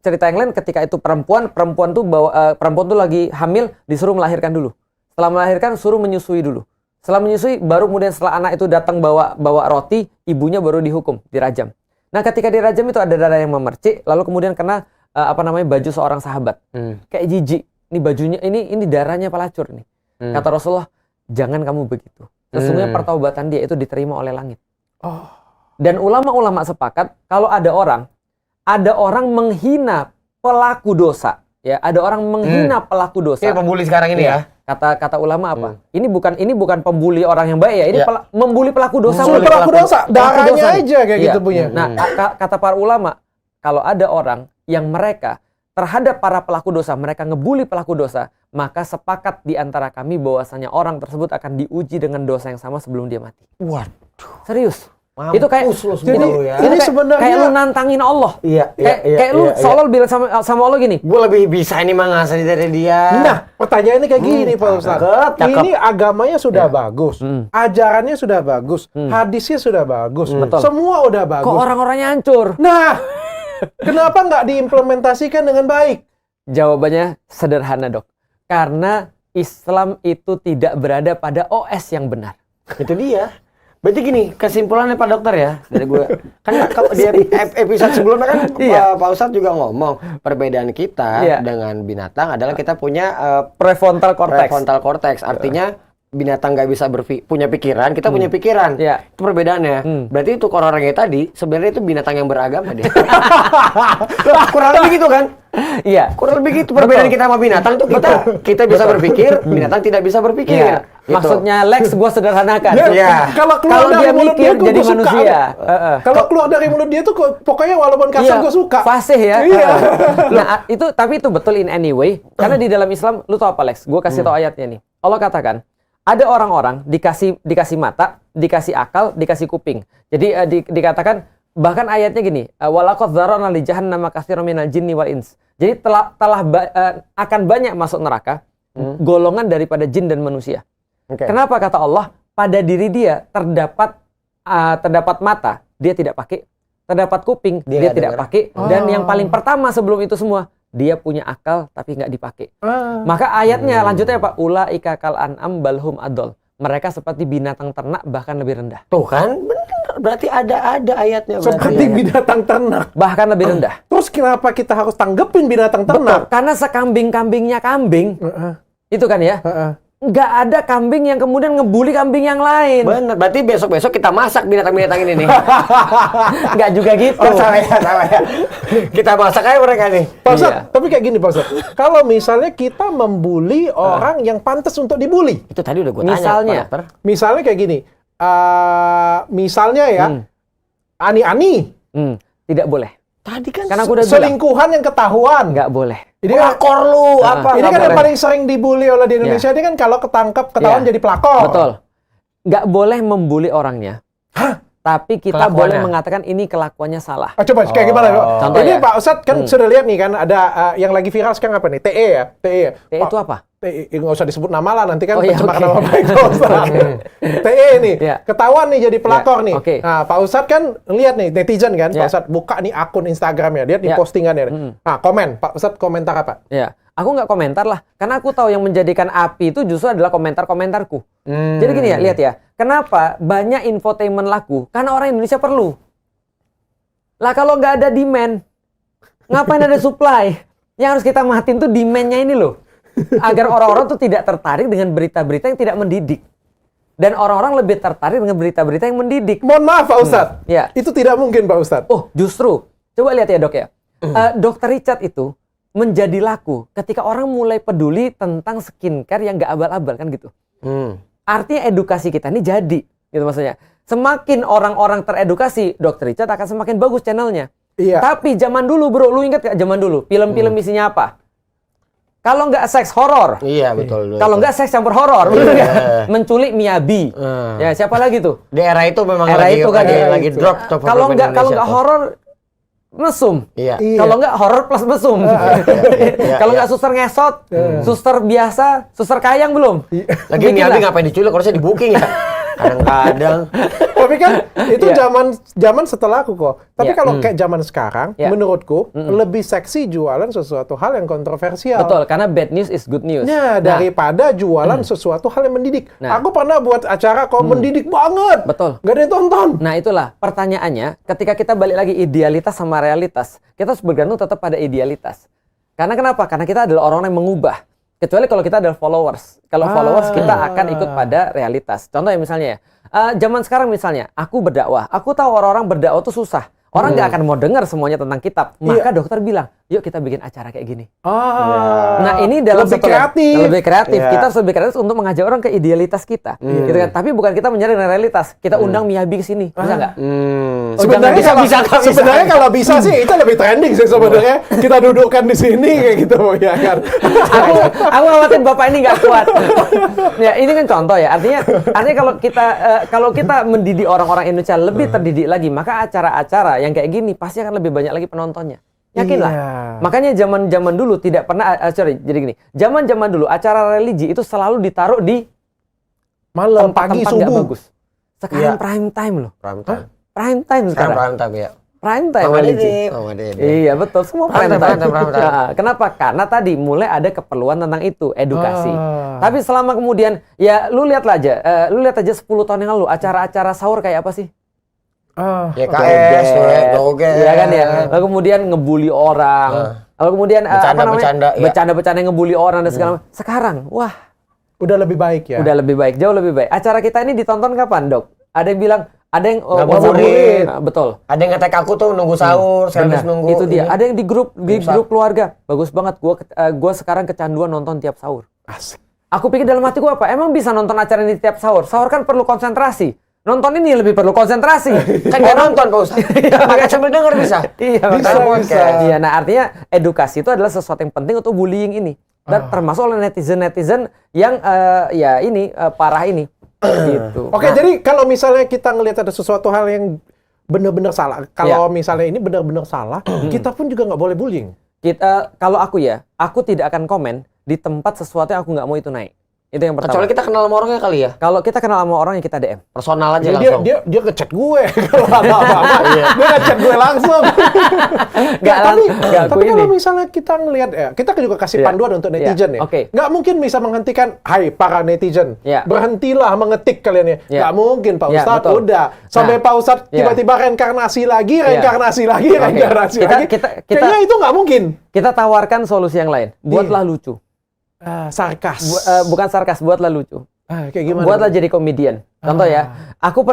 cerita yang lain, ketika itu perempuan tuh lagi hamil, disuruh melahirkan dulu. Setelah melahirkan, suruh menyusui dulu. Setelah menyusui, baru kemudian setelah anak itu datang bawa roti, ibunya baru dihukum, dirajam. Nah, ketika dirajam itu ada darah yang memercik, lalu kemudian kena baju seorang sahabat. Kayak jijik. Ini bajunya, ini darahnya pelacur nih. Kata Rasulullah, jangan kamu begitu. Sesungguhnya pertaubatan dia itu diterima oleh langit. Dan ulama-ulama sepakat kalau ada orang menghina pelaku dosa, ya, ada orang menghina pelaku dosa. Kayak pembuli sekarang ini ya. Kata ulama apa? Ini bukan pembuli orang yang baik ya, ini membuli pelaku dosa. Pelaku dosa, darahnya aja kayak gitu punya. Nah, kata para ulama, kalau ada orang yang mereka terhadap para pelaku dosa, mereka ngebully pelaku dosa, maka sepakat di antara kami bahwasanya orang tersebut akan diuji dengan dosa yang sama sebelum dia mati. Waduh. Serius. Mampus itu kayak jadi ya. ini sebenarnya kayak lu nantangin Allah. Kayak lu seolah bilang sama Allah gini, gue lebih bisa ini mah ngasih dari dia. Nah, pertanyaannya kayak gini, Pak Ustadz. Ini agamanya sudah bagus, ajarannya sudah bagus, hadisnya sudah bagus, semua udah bagus. Kok orang-orangnya hancur? Nah, kenapa nggak diimplementasikan dengan baik? Jawabannya sederhana, Dok. Karena Islam itu tidak berada pada OS yang benar. Itu dia. Berarti gini, kesimpulannya Pak Dokter ya, dari gue. Kan di episode sebelumnya kan Pak Ustadz juga ngomong, perbedaan kita dengan binatang adalah kita punya prefrontal cortex. Artinya binatang nggak bisa punya pikiran, kita punya pikiran. Itu perbedaannya. Berarti itu orangnya tadi sebenarnya itu binatang yang beragama dia. Kurang lebih gitu kan? Iya. Kurang lebih gitu perbedaan kita sama binatang tuh kita bisa berpikir, binatang tidak bisa berpikir. Gitu. Maksudnya Lex gua sederhanakan. Kalau dia mikir jadi manusia. Kalau keluar dari mulut dia tuh pokoknya walaupun kasar gua suka. Fasih ya. Nah, tapi itu betul in any way. Karena di dalam Islam lu tau apa, Lex? Gua kasih tau ayatnya nih. Allah katakan, ada orang-orang dikasih mata, dikasih akal, dikasih kuping. Jadi dikatakan, bahkan ayatnya gini, walaqad dzarana li jahannama katsiran minal jinni wal ins. Jadi akan banyak masuk neraka golongan daripada jin dan manusia. Kenapa kata Allah? Pada diri dia terdapat mata, dia tidak pakai. Terdapat kuping, dia tidak pakai. Dan yang paling pertama sebelum itu semua, dia punya akal tapi nggak dipakai. Maka ayatnya lanjutnya apa? Ulaika kal an'am balhum adol. Mereka seperti binatang ternak bahkan lebih rendah. Tuh kan, bener. Berarti ada ayatnya. Seperti binatang ternak. Bahkan lebih rendah. Terus kenapa kita harus tanggepin binatang ternak? Karena sekambing-kambingnya kambing. Itu kan ya. Nggak ada kambing yang kemudian ngebully kambing yang lain. Bener, berarti besok-besok kita masak binatang-binatang ini nih. Nggak juga gitu. Salah ya. Kita masak aja mereka nih. Pak Ustadz, tapi kayak gini Pak Ustadz. Kalau misalnya kita membuli orang yang pantas untuk dibully. Itu tadi udah gue tanya, Pak Dokter. Misalnya kayak gini. Misalnya ya, ani-ani. Tidak boleh. Tadi kan karena aku udah selingkuhan yang ketahuan. Nggak boleh. Ini pelakor lu apa? Ini kan yang paling sering dibully oleh di Indonesia ini kan kalau ketahuan jadi pelakor. Betul. Nggak boleh membuli orangnya. Tapi kita boleh mengatakan ini kelakuannya salah. Coba kayak gimana? Contoh ini Pak Ustadz kan sudah lihat nih kan ada yang lagi viral sekarang apa nih? TE ya? TE itu apa? TE nggak usah disebut nama lah nanti kan pencemaran nama baik Pak Ustadz. TE nih ketahuan nih jadi pelakor nih. Nah Pak Ustadz kan lihat nih netizen kan Pak Ustadz buka nih akun Instagramnya dia di postingannya. Nah komen Pak Ustadz komentar apa? Ya. Aku nggak komentar lah, karena aku tahu yang menjadikan api itu justru adalah komentar-komentarku. Jadi gini ya, lihat ya, kenapa banyak infotainment laku? Karena orang Indonesia perlu. Lah kalau nggak ada demand, ngapain ada supply? Yang harus kita matiin tuh demand-nya ini loh. Agar orang-orang tuh tidak tertarik dengan berita-berita yang tidak mendidik. Dan orang-orang lebih tertarik dengan berita-berita yang mendidik. Mohon maaf Pak Ustadz, itu tidak mungkin Pak Ustadz. Oh justru, coba lihat ya dok ya. Dr. Richard itu menjadi laku ketika orang mulai peduli tentang skincare yang nggak abal-abal kan gitu. Artinya edukasi kita ini jadi, gitu maksudnya. Semakin orang-orang teredukasi, Dr. Richard akan semakin bagus channelnya. Tapi zaman dulu bro, lu ingat gak zaman dulu? Film-film isinya apa? Kalau nggak seks horor. Iya, betul. Kalau nggak seks campur horor, betul nggak? Menculik Miyabi. Ya, siapa lagi tuh? Di era itu memang Era lagi itu kan lagi drop top kalau nggak horor mesum. Iya. Kalau nggak horor plus mesum. Kalau nggak suster ngesot, suster biasa, suster kayang belum. Lagi Miyabi ngapain diculik? Harusnya di booking ya. Kadang-kadang. Tapi kan itu zaman setelah aku kok. Tapi kalau kayak zaman sekarang, menurutku lebih seksi jualan sesuatu hal yang kontroversial. Betul, karena bad news is good news. Daripada jualan sesuatu hal yang mendidik. Aku pernah buat acara kok mendidik banget. Betul. Gak ada yang tonton. Nah itulah pertanyaannya, ketika kita balik lagi idealitas sama realitas, kita harus bergantung tetap pada idealitas. Karena kenapa? Karena kita adalah orang yang mengubah. Kecuali kalau kita adalah followers. Kalau followers kita akan ikut pada realitas. Contoh ya misalnya zaman sekarang misalnya, aku berdakwah. Aku tahu orang-orang berdakwah itu susah. Orang nggak akan mau dengar semuanya tentang kitab. Maka dokter bilang, yuk kita bikin acara kayak gini. Nah ini dalam lebih kreatif. Lebih kreatif. Kita harus lebih kreatif untuk mengajak orang ke idealitas kita. Gitu kan? Tapi bukan kita mencari realitas. Kita undang Miyabi ke sini. Bisa nggak? Sebenarnya kalau bisa sih itu lebih trending sih sebenarnya. Kita dudukkan di sini kayak gitu ya kan. Aku khawatir bapak ini nggak kuat. Ya ini kan contoh ya. Artinya kalau kita mendidik orang-orang Indonesia lebih terdidik lagi, maka acara-acara yang kayak gini pasti akan lebih banyak lagi penontonnya. Yakinlah. Makanya zaman-zaman dulu tidak pernah jadi gini. Zaman-zaman dulu acara religi itu selalu ditaruh di malam, pagi, subuh. Nggak bagus. Sekarang prime time loh. Prime time sekarang. Prime time ya. Prime time religi. Iya betul, semua prime time. Kenapa? Karena tadi mulai ada keperluan tentang itu, edukasi. Tapi selama kemudian ya lu lihat aja 10 tahun yang lalu acara-acara sahur kayak apa sih? YKS, ya kan ya. Lalu kemudian ngebully orang. Lalu kemudian bercanda-bercanda ngebully orang dan segala macam. Sekarang, wah, udah lebih baik ya. Udah lebih baik, jauh lebih baik. Acara kita ini ditonton kapan, Dok? Ada yang bilang, ada yang ngabuburit. Betul. Ada yang ngetek aku tuh nunggu sahur, sekaligus nunggu. Itu dia. Ada yang di grup keluarga. Bagus banget. Gua sekarang kecanduan nonton tiap sahur. Asik. Aku pikir dalam hati gua apa? Emang bisa nonton acara ini tiap sahur? Sahur kan perlu konsentrasi. Nonton ini lebih perlu konsentrasi. Kan nggak nonton Pak Ustaz. Pakai sambil denger bisa. Bisa. Iya, nah artinya edukasi itu adalah sesuatu yang penting untuk bullying ini. Dan termasuk oleh netizen yang parah ini. Gitu. Oke, jadi kalau misalnya kita ngelihat ada sesuatu hal yang benar-benar salah. Kalau misalnya ini benar-benar salah, kita pun juga nggak boleh bullying. Kalau aku tidak akan komen di tempat sesuatu yang aku nggak mau itu naik. Itu yang pertama. Kecuali kita kenal sama orangnya kali ya. Kalau kita kenal sama orang yang kita DM. Personal aja langsung. Dia ngechat gue. Kalau apa-apa. Dia ngechat gue langsung. Tapi kalau misalnya kita ngelihat kita juga kasih panduan untuk netizen ya. Nggak mungkin bisa menghentikan, hai para netizen. Berhentilah mengetik kalian ya. Nggak mungkin Pak Ustadz. Udah. Sampai Pak Ustadz tiba-tiba reinkarnasi lagi. Kayaknya itu nggak mungkin. Kita tawarkan solusi yang lain. Buatlah lucu. Sarkas. Bukan sarkas, buatlah lucu. Kayak gimana? Buatlah jadi komedian. Contoh ya, aku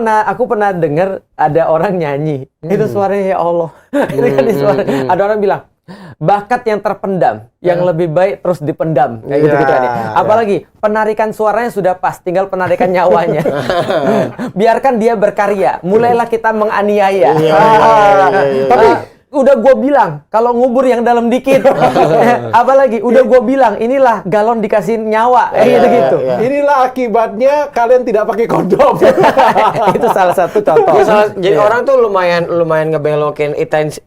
pernah dengar ada orang nyanyi. Itu suaranya ya Allah. Itu kan suara. Ada orang bilang, bakat yang terpendam, yang lebih baik terus dipendam. Kayak gitu-gitu kan ya. Apalagi penarikan suaranya sudah pas, tinggal penarikan nyawanya. Biarkan dia berkarya. Mulailah kita menganiaya. Tapi udah gue bilang kalau ngubur yang dalam dikit. Apalagi udah gue bilang inilah galon dikasih nyawa gitu. Inilah akibatnya kalian tidak pakai kondom. Itu salah satu contoh. Jadi orang tuh lumayan ngebelokin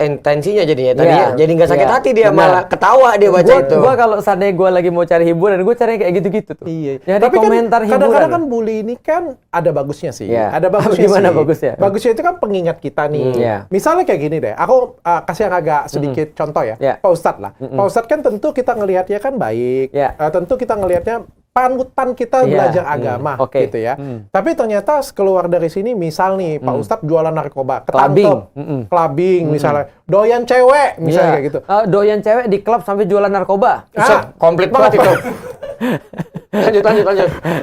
intensinya jadinya. Tadi jadi nggak sakit hati dia, malah ketawa dia baca itu. Gue kalau seandainya gue lagi mau cari hiburan, gue cari kayak gitu-gitu tuh. Jadi tapi komentar kan kadang-kadang kan bully ini kan ada bagusnya sih. Ada bagusnya. Gimana bagusnya? Bagusnya itu kan pengingat kita nih. Misalnya kayak gini deh. Aku kasih yang agak sedikit contoh ya. Pak Ustadz lah. Pak Ustadz kan tentu kita ngelihatnya kan baik. Tentu kita ngelihatnya panutan kita belajar agama gitu ya. Tapi ternyata keluar dari sini misal nih Pak Ustadz jualan narkoba, ketangkep, clubbing misalnya, doyan cewek misalnya kayak gitu. Doyan cewek di klub sampai jualan narkoba. Komplit banget itu. Lanjut.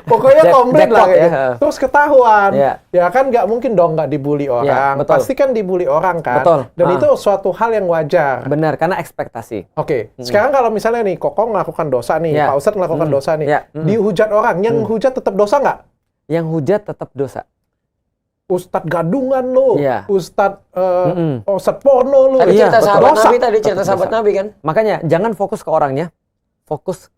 Pokoknya komplit lah kayak gitu. Terus ketahuan. Ya kan nggak mungkin dong nggak dibully orang. Pasti kan dibully orang kan. Dan itu suatu hal yang wajar. Benar, karena ekspektasi. Oke. Sekarang kalau misalnya nih Kokong melakukan dosa nih, Pak Ustadz melakukan dosa nih. Dihujat orang, yang hujat tetap dosa nggak? Yang hujat tetap dosa. Ustadz gadungan lo, Ustadz Ustadz porno lo. Tadi cerita sahabat Nabi kan. Makanya jangan fokus ke orangnya, fokus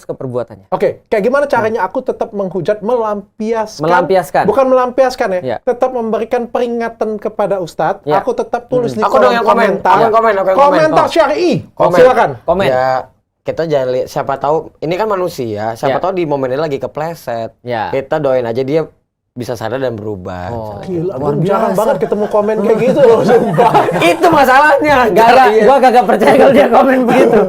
ke perbuatannya. Oke, kayak gimana caranya aku tetap menghujat, melampiaskan? Bukan melampiaskan ya, tetap memberikan peringatan kepada Ustadz. Aku tetap tulis di kolom komentar. Komentar syar'i. Silakan. Komen. Ya, kita jangan lihat, siapa tahu ini kan manusia, siapa tahu di momen ini lagi kepleset. Kita doain aja dia bisa sadar dan berubah. Gila, gue jarang banget ketemu komen kayak gitu loh. Itu masalahnya. Gua kagak percaya kalau dia komen begitu.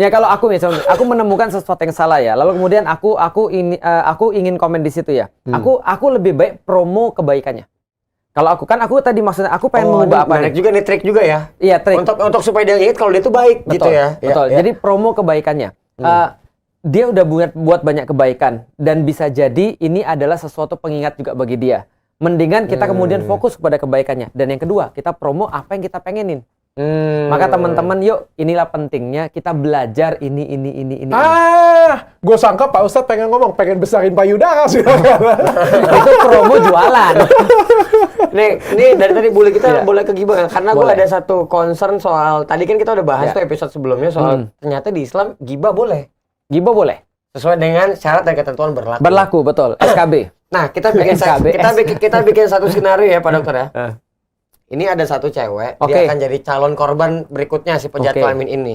Ya kalau aku misalnya, aku menemukan sesuatu yang salah ya, lalu kemudian aku ingin komen di situ ya. Aku lebih baik promo kebaikannya. Kalau aku tadi maksudnya aku pengen mengubah apa nih? Juga nih trik juga ya. Iya, trik. Untuk supaya dia ingat kalau dia tuh baik. Betul, gitu ya. Betul. Jadi promo kebaikannya. Dia udah buat banyak kebaikan dan bisa jadi ini adalah sesuatu pengingat juga bagi dia. Mendingan kita kemudian fokus kepada kebaikannya. Dan yang kedua, kita promo apa yang kita pengenin. Maka teman-teman, yuk, inilah pentingnya kita belajar ini. Gue sangka Pak Ustadz pengen besarin payudara sih. Itu promo jualan. Nih dari tadi boleh kita boleh ke gibah karena gue ada satu concern soal tadi kan kita udah bahas tuh episode sebelumnya soal ternyata di Islam gibah boleh. Gibah boleh. Sesuai dengan syarat dan ketentuan berlaku. Berlaku, betul. SKB. Nah, kita bikin satu skenario ya Pak Dokter ya. Ini ada satu cewek, dia akan jadi calon korban berikutnya si penjahat kelamin ini.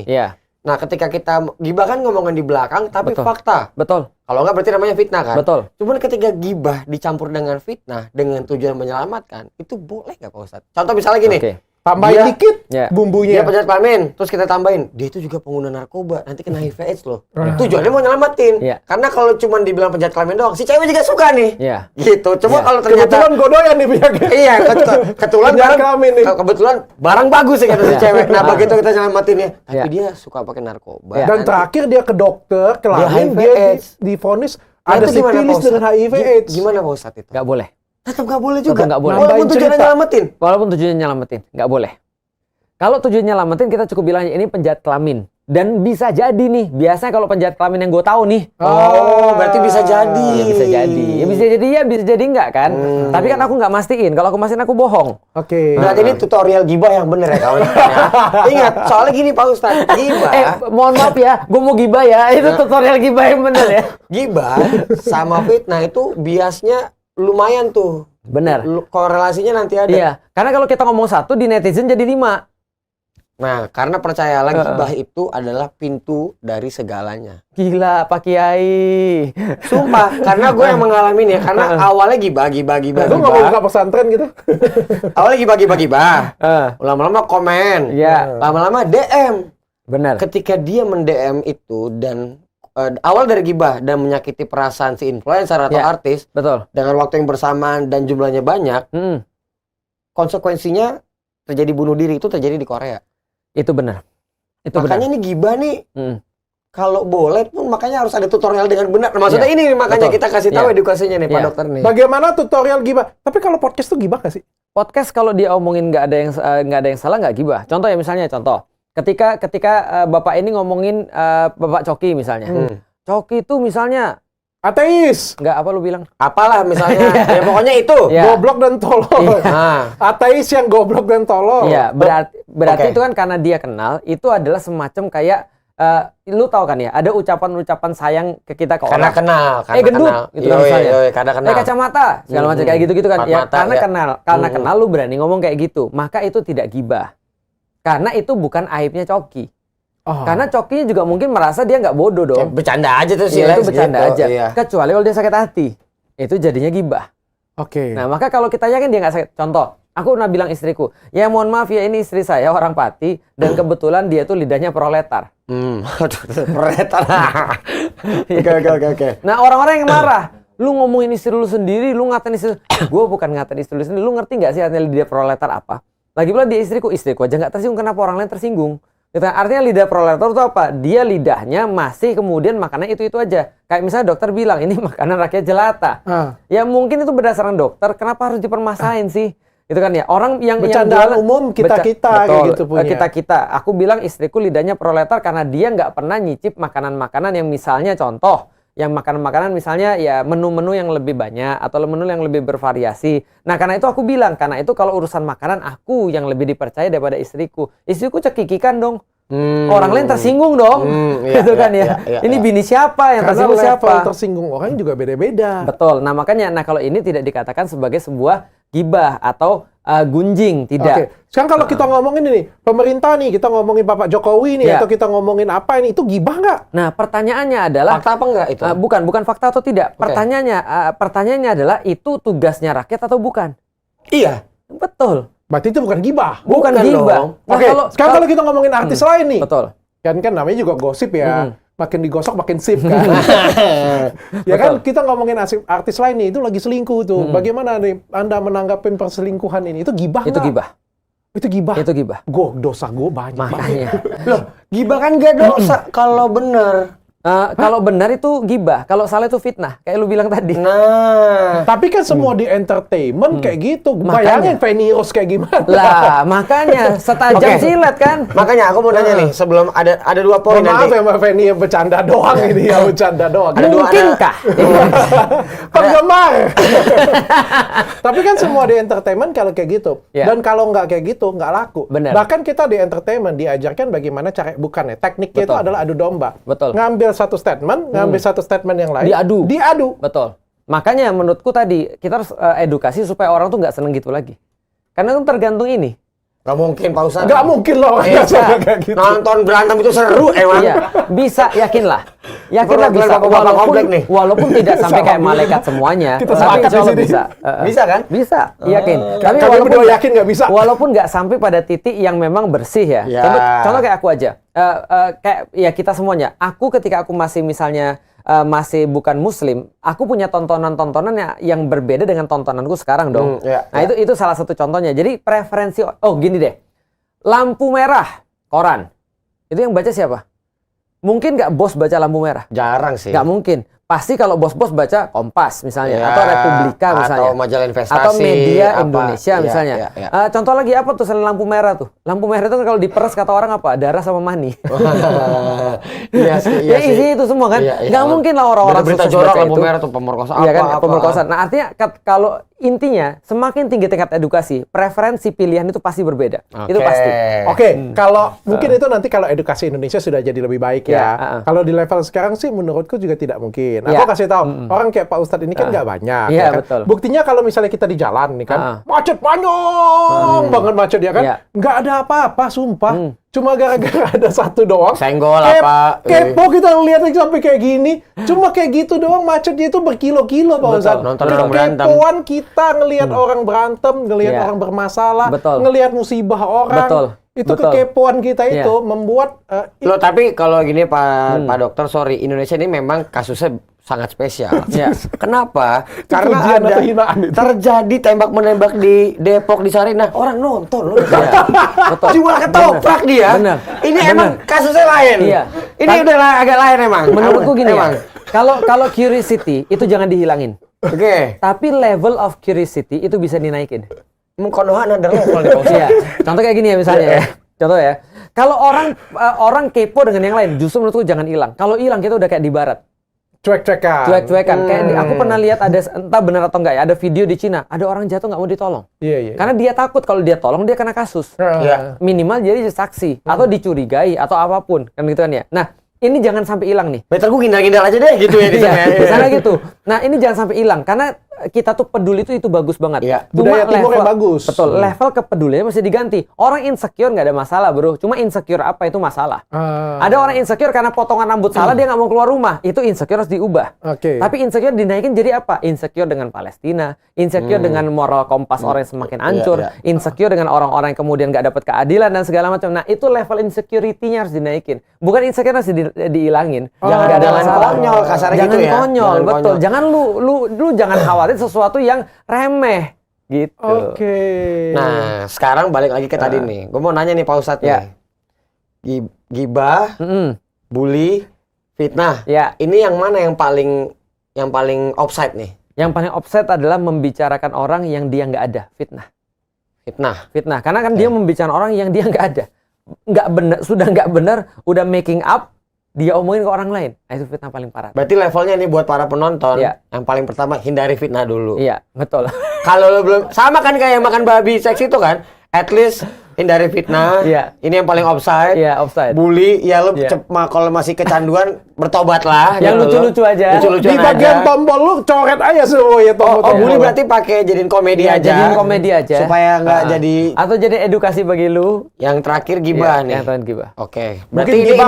Nah, ketika kita gibah kan ngomongin di belakang, tapi fakta. Betul. Kalau nggak berarti namanya fitnah kan? Betul. Cuman ketika gibah dicampur dengan fitnah, dengan tujuan menyelamatkan, itu boleh nggak Pak Ustadz? Contoh misalnya gini, tambahin dikit bumbunya. Dia penjahat kelamin, terus kita tambahin, dia itu juga pengguna narkoba, nanti kena HIV/AIDS loh. Tujuannya mau nyelamatin. Karena kalau cuma dibilang penjahat kelamin doang, si cewek juga suka nih. Gitu. Cuma kalau ternyata kebetulan godoyan nih penyakit. Iya, kebetulan barang bagus ya kata si cewek. Nah, begitu kita nyelamatinnya, tapi dia suka pakai narkoba. Dan terakhir dia ke dokter, kelamin dia divonis ada sifilis dengan HIV/AIDS. Gimana Pak Ustadz itu? Nggak boleh. Tetap nggak boleh juga. Nggak boleh. Walaupun tujuannya nyelamatin. Walaupun tujuannya nyelamatin, nggak boleh. Kalau tujuannya nyelamatin, kita cukup bilang ini penjahat kelamin. Dan bisa jadi nih, biasanya kalau penjahat kelamin yang gue tahu nih. Berarti bisa jadi. Ya bisa jadi. Ya bisa jadi enggak kan? Tapi kan aku nggak mastiin. Kalau aku mastiin aku bohong. Berarti ini tutorial gibah yang bener ya kawan. Ingat, soalnya gini Pak Ustadz, gibah. Mohon maaf ya, gue mau gibah ya. Itu tutorial gibah yang bener ya. Gibah sama fitnah itu biasnya lumayan tuh. Benar. Korelasinya nanti ada. Iya. Karena kalau kita ngomong 1 di netizen jadi 5. Nah, karena percayalah gibah itu adalah pintu dari segalanya. Gila, Pak Kiai. Sumpah, karena gue yang mengalami ya. Karena awalnya gibah. Lu nggak mau buka pesantren gitu? Awalnya gibah. Lama-lama komen. Lama-lama DM. Benar. Ketika dia mend-DM itu dan awal dari gibah dan menyakiti perasaan si influencer atau artis. Betul. Dengan waktu yang bersamaan dan jumlahnya banyak. Konsekuensinya terjadi bunuh diri itu terjadi di Korea. Itu benar. Makanya nih gibah nih, kalau boleh pun makanya harus ada tutorial dengan benar. Maksudnya ini makanya kita kasih tahu edukasinya nih Pak Dokter nih. Bagaimana tutorial gibah? Tapi kalau podcast tuh gibah nggak sih? Podcast kalau dia omongin nggak ada yang salah nggak gibah. Contoh ya misalnya ketika Bapak ini ngomongin Bapak Coki misalnya. Coki itu misalnya ateis. Nggak, apa lu bilang? Apalah misalnya. Ya pokoknya itu. Goblok dan tolol. Ateis yang goblok dan tolol. Iya, berarti itu kan karena dia kenal, itu adalah semacam kayak, lu tahu kan ya, ada ucapan-ucapan sayang ke kita ke karena orang. Kenal. Gendut. Gitu kan misalnya. Karena kenal. Kacamata. Segala macam kayak gitu-gitu kan. Ya, Mata, karena kenal lu berani ngomong kayak gitu. Maka itu tidak gibah. Karena itu bukan aibnya Coki. Karena Cokinya juga mungkin merasa dia nggak bodoh dong. Bercanda aja tuh sih. Itu bercanda aja. Iya. Kecuali kalau dia sakit hati. Itu jadinya gibah. Nah, maka kalau kita yakin dia nggak sakit. Contoh, aku pernah bilang istriku, ya mohon maaf ya ini istri saya orang Pati. Dan kebetulan dia tuh lidahnya proletar. Proletar. Oke. Nah, orang-orang yang marah. Lu ngomongin istri lu sendiri, lu ngatain istri lu. Gue bukan ngatain istri lu sendiri. Lu ngerti nggak sih artinya lidah proletar apa? Lagi pula dia istriku aja nggak tersinggung. Kenapa orang lain tersinggung? Artinya lidah proletar itu apa? Dia lidahnya masih kemudian makannya itu aja. Kayak misalnya dokter bilang ini makanan rakyat jelata. Ya mungkin itu berdasarkan dokter. Kenapa harus dipermasalahin sih? Itu kan ya orang yang bercandaan umum kita kayak gitu punya. Kita. Aku bilang istriku lidahnya proletar karena dia nggak pernah nyicip makanan-makanan yang misalnya contoh. Yang makanan-makanan misalnya ya menu-menu yang lebih banyak atau menu yang lebih bervariasi. Nah karena itu aku bilang, karena itu kalau urusan makanan aku yang lebih dipercaya daripada istriku. Istriku cekikikan dong. Orang lain tersinggung dong, gitu kan ya. Ini bini siapa yang Karena tersinggung siapa? level tersinggung orang juga beda-beda. Betul. Nah makanya, kalau ini tidak dikatakan sebagai sebuah gibah atau gunjing, tidak. Oke. Sekarang kalau kita ngomongin ini, pemerintah nih, kita ngomongin Bapak Jokowi nih, atau kita ngomongin apa ini, itu gibah nggak? Nah pertanyaannya adalah, fakta apa enggak itu? bukan fakta atau tidak. Pertanyaannya adalah, itu tugasnya rakyat atau bukan? Iya. Betul. Berarti itu bukan gibah. Bukan gibah. Nah, sekarang kalau kita ngomongin artis lain nih, betul. Kan namanya juga gosip ya. Makin digosok makin sip kan. Ya kan kita ngomongin artis lain nih, itu lagi selingkuh tuh. Bagaimana nih Anda menanggapi perselingkuhan ini? Itu gibah Itu nggak? gibah. Itu gibah. Itu gibah. Dosa gue banyak. Makanya. Loh, gibah kan gak dosa kalau bener. Kalau benar itu gibah, kalau salah itu fitnah, kayak lu bilang tadi. Nah, tapi kan semua di entertainment kayak gitu. Bayangin Feni Rose kayak gimana? Lah, makanya setajam silet kan. Makanya aku mau nanya nih, sebelum ada 2 poin Maaf nanti. ya Mbak Feni, yang bercanda doang ini ya, bercanda doang. Mungkinkah? Penggemar. Tapi kan semua di entertainment kalau kayak gitu. Dan kalau nggak kayak gitu, nggak laku. Bener. Bahkan kita di entertainment diajarkan bagaimana cara, bukan ya, tekniknya itu adalah adu domba. Betul. Ngambil satu statement, ngambil satu statement yang lain. Diadu. Betul. Makanya menurutku tadi, kita harus edukasi supaya orang tuh nggak seneng gitu lagi. Karena itu tergantung ini. Gak mungkin Pak Ustadz. Gak mungkin loh. Kayak gitu. Nonton berantem itu seru emang. Iya, bisa, yakinlah. Yakinlah bisa, walaupun tidak sampai kayak malaikat semuanya. Kita tapi sepakat insya Allah di sini. bisa. Bisa kan? Bisa, yakin. Tapi Kami berdua yakin nggak bisa. Walaupun nggak sampai pada titik yang memang bersih ya. Contoh kayak aku aja. Kayak ya kita semuanya. Aku ketika aku masih misalnya masih bukan muslim, aku punya tontonan-tontonan yang berbeda dengan tontonanku sekarang dong. Nah, itu salah satu contohnya. Jadi preferensi, gini deh. Lampu merah, koran. Itu yang baca siapa? Mungkin nggak bos baca lampu merah? Jarang sih. Nggak mungkin. Pasti kalau bos-bos baca Kompas misalnya, atau Republika misalnya, atau majalah investasi, atau Media Indonesia misalnya. Contoh lagi apa tuh selain lampu merah tuh? Lampu merah itu kan kalau diperes kata orang apa? Darah sama mani. Iya sih. Isi itu semua kan. Nggak mungkin lah orang-orang berita jorok lampu merah tuh pemerkosaan. Iya kan, pemerkosaan. Nah artinya kalau intinya semakin tinggi tingkat edukasi, preferensi pilihan itu pasti berbeda. Itu pasti. Oke, kalau mungkin itu nanti kalau edukasi Indonesia sudah jadi lebih baik ya. Kalau di level sekarang sih menurutku juga tidak mungkin. Aku kasih tahu, orang kayak Pak Ustadz ini kan nggak banyak. Iya, Ya kan? betul. Buktinya kalau misalnya kita di jalan nih kan, macet panjang banget macet ya kan. Nggak ada apa-apa, sumpah. Cuma gara-gara ada satu doang. Senggol apa. Kepo kita ngeliat sampai kayak gini. Cuma kayak gitu doang, macetnya itu berkilo-kilo Pak Ustadz. Nonton orang berantem. Kepoan kita ngelihat orang berantem, ngelihat orang bermasalah, ngelihat musibah orang. Itu kekepoan kita itu membuat loh, tapi kalau gini Pak Dokter, sorry, Indonesia ini memang kasusnya sangat spesial. Kenapa? Karena ada terjadi tembak menembak di Depok, di Sarinah, orang nonton loh. Jual ketoprak dia. Bener. Ini emang kasusnya lain. Ini udah agak lain emang. Menurutku gini ya. Kalau curiosity itu jangan dihilangin. Tapi level of curiosity itu bisa dinaikin. Konohan ada level nih. Iya. Contoh kayak gini ya misalnya ya. Contoh ya. Kalau orang kepo dengan yang lain, justru menurutku jangan hilang. Kalau hilang kita udah kayak di barat. Cuek-cuekan. Kayak aku pernah lihat ada, entah benar atau enggak ya, ada video di Cina, ada orang jatuh nggak mau ditolong. Karena dia takut kalau dia tolong dia kena kasus. Minimal jadi saksi atau dicurigai atau apapun, kan gitu kan ya. Nah, ini jangan sampai hilang nih. Better gue gindal-gindal aja deh gitu ya di sana. Misalnya gitu. Nah, ini jangan sampai hilang karena kita tuh peduli itu bagus banget. Budaya timur yang bagus. Betul, level kepeduliannya mesti diganti. Orang insecure nggak ada masalah, bro. Cuma insecure apa itu masalah. Ada orang insecure karena potongan rambut salah dia nggak mau keluar rumah. Itu insecure harus diubah. Tapi insecure dinaikin jadi apa? Insecure dengan Palestina, insecure dengan moral kompas orang yang semakin hancur, insecure dengan orang-orang yang kemudian nggak dapat keadilan dan segala macam. Nah, itu level insecurity-nya harus dinaikin. Bukan insecure harus dihilangin. Jangan ada konyol kasarnya gitu ya. Jangan konyol, betul. Jangan lu jangan khawatir sesuatu yang remeh gitu. Nah, sekarang balik lagi ke tadi nih. Gue mau nanya nih Pak Ustadz nih. Gibah, bully, fitnah. Ini yang mana yang paling offside nih? Yang paling offside adalah membicarakan orang yang dia nggak ada, fitnah. Karena kan dia membicarakan orang yang dia nggak ada, nggak benar, sudah nggak benar, udah making up. Dia omongin ke orang lain. Nah, itu fitnah paling parah. Berarti levelnya nih buat para penonton, yang paling pertama hindari fitnah dulu. Iya, betul. Kalau lo belum, sama kan kayak makan babi seks itu kan, at least hindari fitnah. Iya. Ini yang paling offside. Iya, offside. Bully, ya lu Iya. kalau masih kecanduan bertobatlah. Yang gitu lucu-lucu loh. aja. Lucu-lucuan Di bagian aja. tombol lu coret aja semua ya tombol. Oh, bully berarti pakai jadiin komedi Iya, aja. jadiin komedi aja. Supaya nggak jadi. Atau jadi edukasi bagi lu. Yang terakhir gibah Iya, nih. yang terakhir gibah. Oke. Mungkin Berarti gibah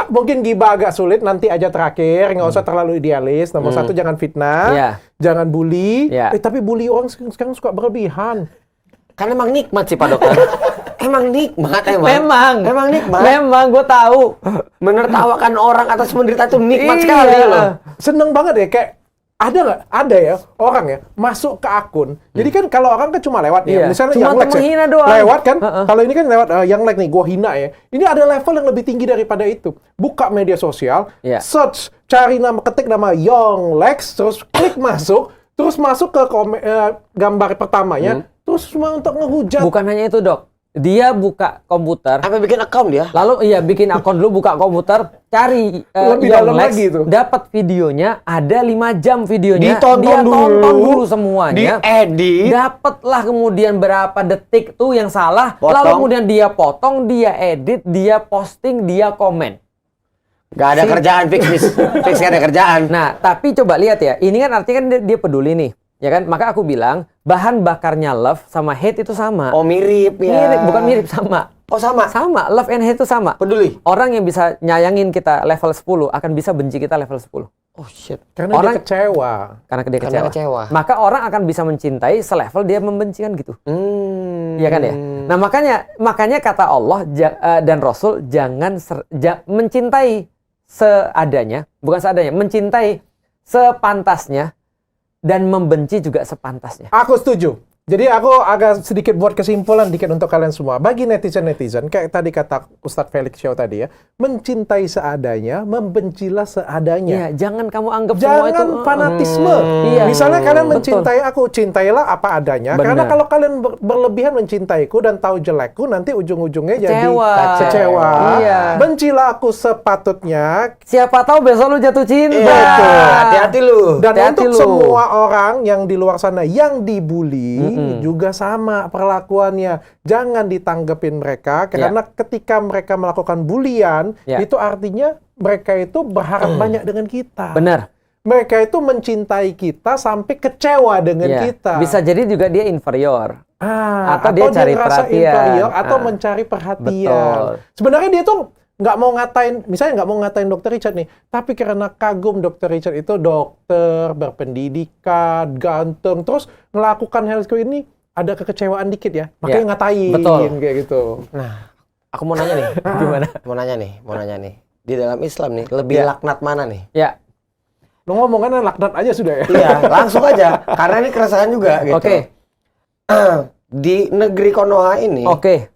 mungkin gibah agak sulit, nanti aja terakhir, nggak usah terlalu idealis. Nomor satu, jangan fitnah, Iya. jangan bully. Iya. Tapi bully orang sekarang suka berlebihan. Karena emang nikmat sih Pak Dokter. Emang nikmat Emang nikmat. Memang gue tahu. Menertawakan orang atas penderitaan itu nikmat Iya. sekali loh. Seneng banget ya, kayak ada nggak? Ada ya orang ya masuk ke akun. Jadi kan kalau orang kan cuma lewat Iya. ya, misalnya Cuma yang untuk like ya, menghina doang. lewat kan. Kalau ini kan lewat yang like nih, gua hina ya. Ini ada level yang lebih tinggi daripada itu. Buka media sosial, Iya. search, cari ketik nama Young Lex, terus klik masuk, terus masuk ke gambar pertamanya, terus cuma untuk ngehujat. Bukan hanya itu, Dok. Dia buka komputer. Apa bikin account dia? Lalu iya bikin akun dulu, buka komputer, cari Lebih Young dalam Lex, lagi itu. dapat videonya, ada 5 jam videonya. Ditonton dia dulu. tonton dulu semuanya. Diedit. Dapatlah kemudian berapa detik tuh yang salah, Potong. lalu kemudian dia potong, dia edit, dia posting, dia komen. Gak ada kerjaan fix gak ada kerjaan. Nah, tapi coba lihat ya, ini kan artinya kan dia peduli nih, ya kan? Maka aku bilang bahan bakarnya love sama hate itu sama. Oh mirip ya. Mirip, bukan mirip, sama. Oh sama. Sama, love and hate itu sama. Peduli. Orang yang bisa nyayangin kita level 10 akan bisa benci kita level 10. Oh shit. Karena Orang- dia kecewa. Karena dia Karena kecewa. kecewa. Maka orang akan bisa mencintai selevel dia membenci kan gitu. Iya kan ya? Nah, makanya kata Allah dan Rasul jangan mencintai seadanya, bukan seadanya, mencintai sepantasnya dan membenci juga sepantasnya. Aku setuju. Jadi aku agak sedikit buat kesimpulan dikit untuk kalian semua. Bagi netizen-netizen, kayak tadi kata Ustadz Felix Xiao tadi ya, mencintai seadanya, membencilah seadanya. Iya, jangan kamu anggap semua itu Jangan fanatisme. Iya. Misalnya kalian Betul. mencintai aku, cintailah apa adanya. Benar. Karena kalau kalian berlebihan mencintaiku dan tahu jelekku, nanti ujung-ujungnya jadi Kecewa. kecewa. Iya. Bencilah aku sepatutnya. Siapa tahu besok lu jatuh cinta. Betul. Hati-hati lu. Dan Hati-hati untuk lu. semua orang yang di luar sana yang dibully juga sama perlakuannya. Jangan ditanggepin mereka karena ketika mereka melakukan bulian itu artinya mereka itu berharap banyak dengan kita. Benar. Mereka itu mencintai kita sampai kecewa dengan Iya. kita. Bisa jadi juga dia inferior. Atau dia cari ngerasa perhatian. inferior atau mencari perhatian. Betul. Sebenarnya dia tuh nggak mau ngatain, misalnya nggak mau ngatain Dr. Richard nih, tapi karena kagum Dr. Richard itu dokter, berpendidikan, ganteng, terus melakukan hal seperti ini, ada kekecewaan dikit ya, makanya ngatain. Betul. Kayak gitu. Nah, aku mau nanya nih. Gimana? Mau nanya nih. Di dalam Islam nih, lebih laknat mana nih? Ya. Lo ngomongnya laknat aja sudah ya. Iya, langsung aja. Karena ini keresahan juga gitu. Oke. Di negeri Konoha ini, Oke.